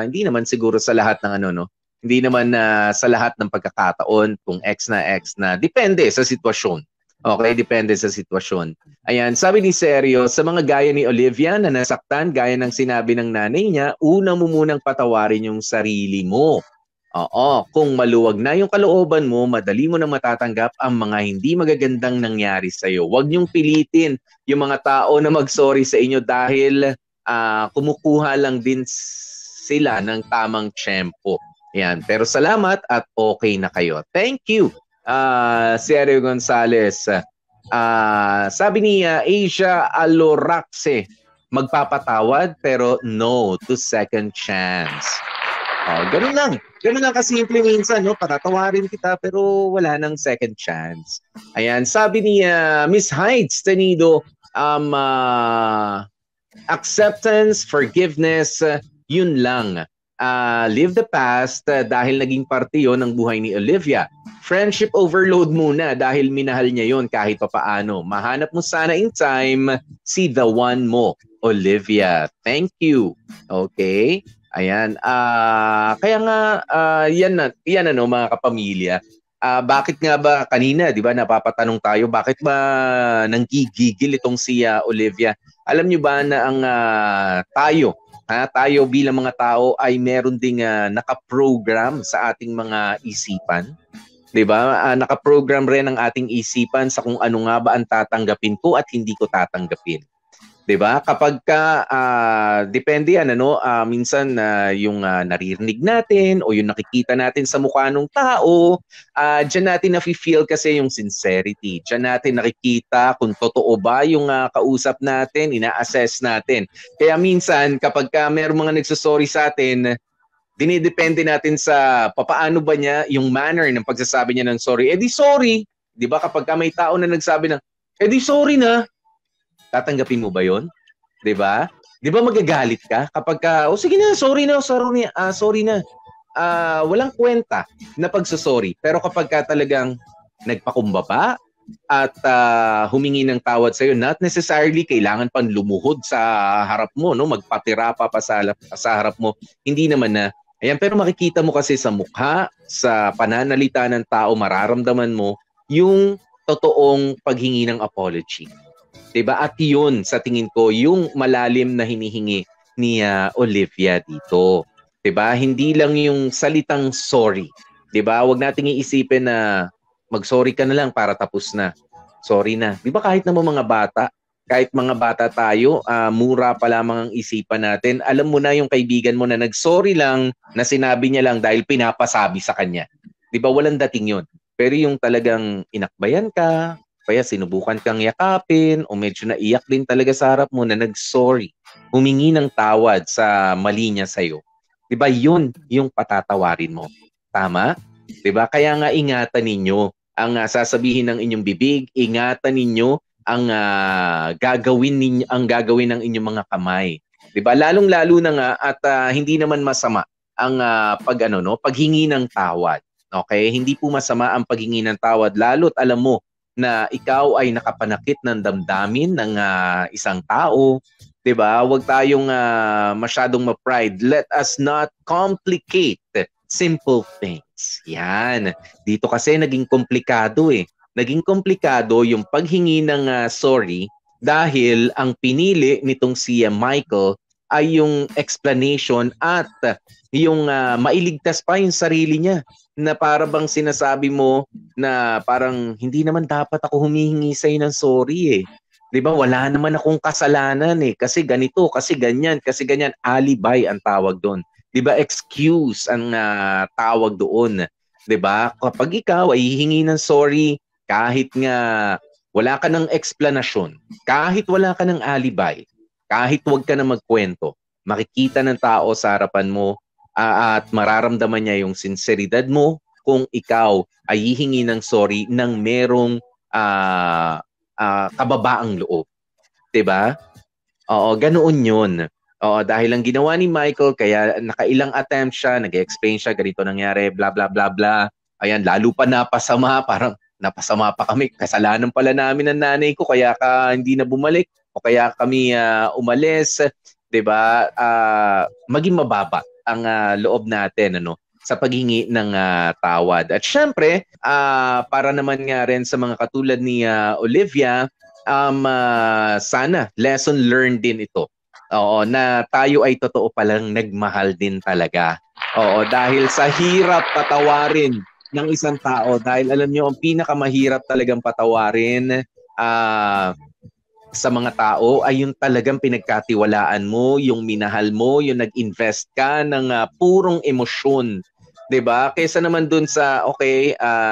S3: Hindi naman siguro sa lahat ng ano, no? Hindi naman sa lahat ng pagkakataon kung ex na. Depende sa sitwasyon. Okay, depende sa sitwasyon. Ayan, sabi ni Sergio, sa mga gaya ni Olivia na nasaktan, gaya ng sinabi ng nanay niya, una mo munang patawarin yung sarili mo. Oo, kung maluwag na yung kalooban mo, madali mo na matatanggap ang mga hindi magagandang nangyari sa'yo. Huwag niyong pilitin yung mga tao na mag-sorry sa inyo dahil kumukuha lang din sila ng tamang tiyempo. Ayan, pero salamat at okay na kayo. Thank you. Sergio Gonzalez, sabi ni Asia Aloraxe, magpapatawad pero no to second chance. Ganun lang kasimple minsan, no? Patatawarin kita pero wala nang second chance. Ayan, sabi ni Miss Heights Tenido, acceptance, forgiveness, yun lang. Live the past dahil naging parte yon ng buhay ni Olivia. Friendship overload muna dahil minahal niya yon kahit papaano. Mahanap mo sana in time si the one mo, Olivia. Thank you. Okay? Ayan. Kaya nga, yan ano mga kapamilya. Bakit nga ba kanina, di ba, napapatanong tayo, bakit ba nanggigigil itong si Olivia? Alam niyo ba na ang tayo bilang mga tao ay meron ding nakaprogram sa ating mga isipan. 'Di ba? Nakaprogram rin ang ating isipan sa kung ano nga ba ang tatanggapin ko at hindi ko tatanggapin. 'Di ba? Kapag depende yan minsan yung naririnig natin o yung nakikita natin sa mukha ng tao, diyan natin na-feel kasi yung sincerity. Diyan natin nakikita kung totoo ba yung kausap natin, ina-assess natin. Kaya minsan kapag mayroong mga nagsusorry sa atin, dinidepende natin sa papaano ba niya yung manner ng pagsasabi niya ng sorry. Di sorry. 'Di ba kapag may tao na nagsabi ng di sorry na, tatanggapin mo ba yon? 'Di ba? 'Di ba magagalit ka kapag sige na, sorry na. Walang kwenta na pagsusorry. Pero kapag talagang nagpakumbaba at humingi ng tawad sa iyo, not necessarily kailangan pang lumuhod sa harap mo, no, magpatira pa sa harap mo. Hindi naman na. Ayan, pero makikita mo kasi sa mukha, sa pananalita ng tao, mararamdaman mo yung totoong paghingi ng apology. 'Di ba? At yun, sa tingin ko, yung malalim na hinihingi ni Olivia dito. 'Di ba? Hindi lang yung salitang sorry. 'Di ba? Huwag nating iisipin na mag-sorry ka na lang para tapos na. Sorry na. 'Di ba kahit naman mga bata, kahit mga bata tayo, mura pa lamang ang isipan natin. Alam mo na yung kaibigan mo na nag-sorry lang, na sinabi niya lang dahil pinapasabi sa kanya. 'Di ba? Walang dating yun. Pero yung talagang inakbayan ka, kaya sinubukan kang yakapin o medyo naiyak din talaga sa harap mo na nag-sorry, humingi ng tawad sa mali niya sa'yo. Diba yun yung patatawarin mo? Tama? Diba? Kaya nga ingatan ninyo ang sasabihin ng inyong bibig, ingatan ninyo ang gagawin ng inyong mga kamay. Diba? Lalong-lalo na nga at hindi naman masama ang paghingi ng tawad. Okay? Hindi po masama ang paghingi ng tawad, lalo't alam mo na ikaw ay nakapanakit ng damdamin ng isang tao, 'di ba? Huwag tayong masyadong ma-pride. Let us not complicate simple things. Yan. Dito kasi naging komplikado eh. Naging komplikado yung paghingi ng sorry dahil ang pinili nitong si Michael ay yung explanation at yung mailigtas pa yung sarili niya na para bang sinasabi mo na parang hindi naman dapat ako humihingi sa'yo ng sorry eh. 'Di ba? Wala naman akong kasalanan eh kasi ganito, kasi ganyan, alibi ang tawag doon. 'Di ba? Excuse ang tawag doon. 'Di ba? Kapag ikaw ay hihingi ng sorry kahit nga wala ka ng explanation, kahit wala ka ng alibi, kahit wag ka na magkwento, makikita ng tao sa harapan mo at mararamdaman niya yung sinseridad mo kung ikaw ay hihingi ng sorry ng merong kababaang loob. 'Di ba? Oo, ganoon 'yun. Oo, dahil ang ginawa ni Michael, kaya nakailang attempt siya, nag-explain siya, ganito nangyari, bla bla bla bla. Ayan, lalo pa napasama, parang napasama pa kami. Kasalanan pala namin ng nanay ko, kaya ka hindi na bumalik, o kaya kami umalis. 'Di ba? Maging mababa ang loob natin sa paghingi ng tawad. At syempre, para naman nga rin sa mga katulad ni Olivia, sana lesson learned din ito. Oo, na tayo ay totoo palang nagmahal din talaga. Oo, dahil sa hirap patawarin ng isang tao, dahil alam niyo ang pinakamahirap talagang patawarin sa mga tao ay yung talagang pinagkatiwalaan mo, yung minahal mo, yung nag-invest ka ng purong emosyon. 'Di ba? Kaysa naman dun sa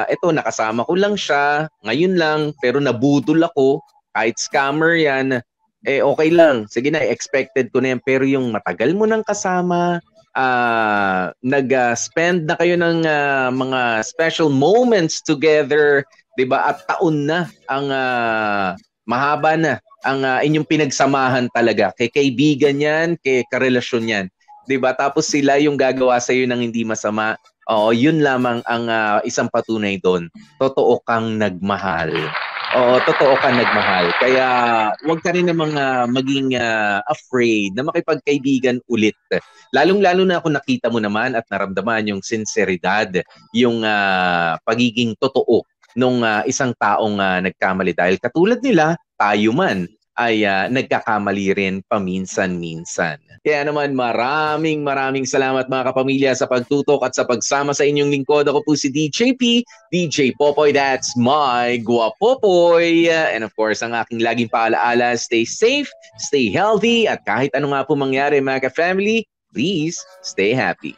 S3: eto nakasama ko lang siya, ngayon lang, pero nabudol ako, kahit scammer 'yan, okay lang. Sige na, expected ko na yan, pero yung matagal mo nang kasama, nag-spend na kayo ng mga special moments together, 'di ba? At taon na ang mahaba na ang inyong pinagsamahan talaga. Kay kaibigan yan, kay karelasyon yan. 'Di ba? Tapos sila yung gagawa sa iyo ng hindi masama. Oo, yun lamang ang isang patunay doon. Totoo kang nagmahal. Oo, totoo kang nagmahal. Kaya huwag ka rin namang maging afraid na makipagkaibigan ulit. Lalong-lalo na kung nakita mo naman at naramdaman yung sinseridad, yung pagiging totoo nung isang taong nagkamali. Dahil katulad nila, tayo man ay nagkakamali rin paminsan-minsan. Kaya naman maraming salamat mga kapamilya sa pagtutok at sa pagsama sa inyong lingkod. Ako po si DJ P, DJ Popoy, that's my Guapopoy. And of course, ang aking laging paalaala, stay safe, stay healthy, at kahit ano nga po mangyari mga ka-family, please stay happy.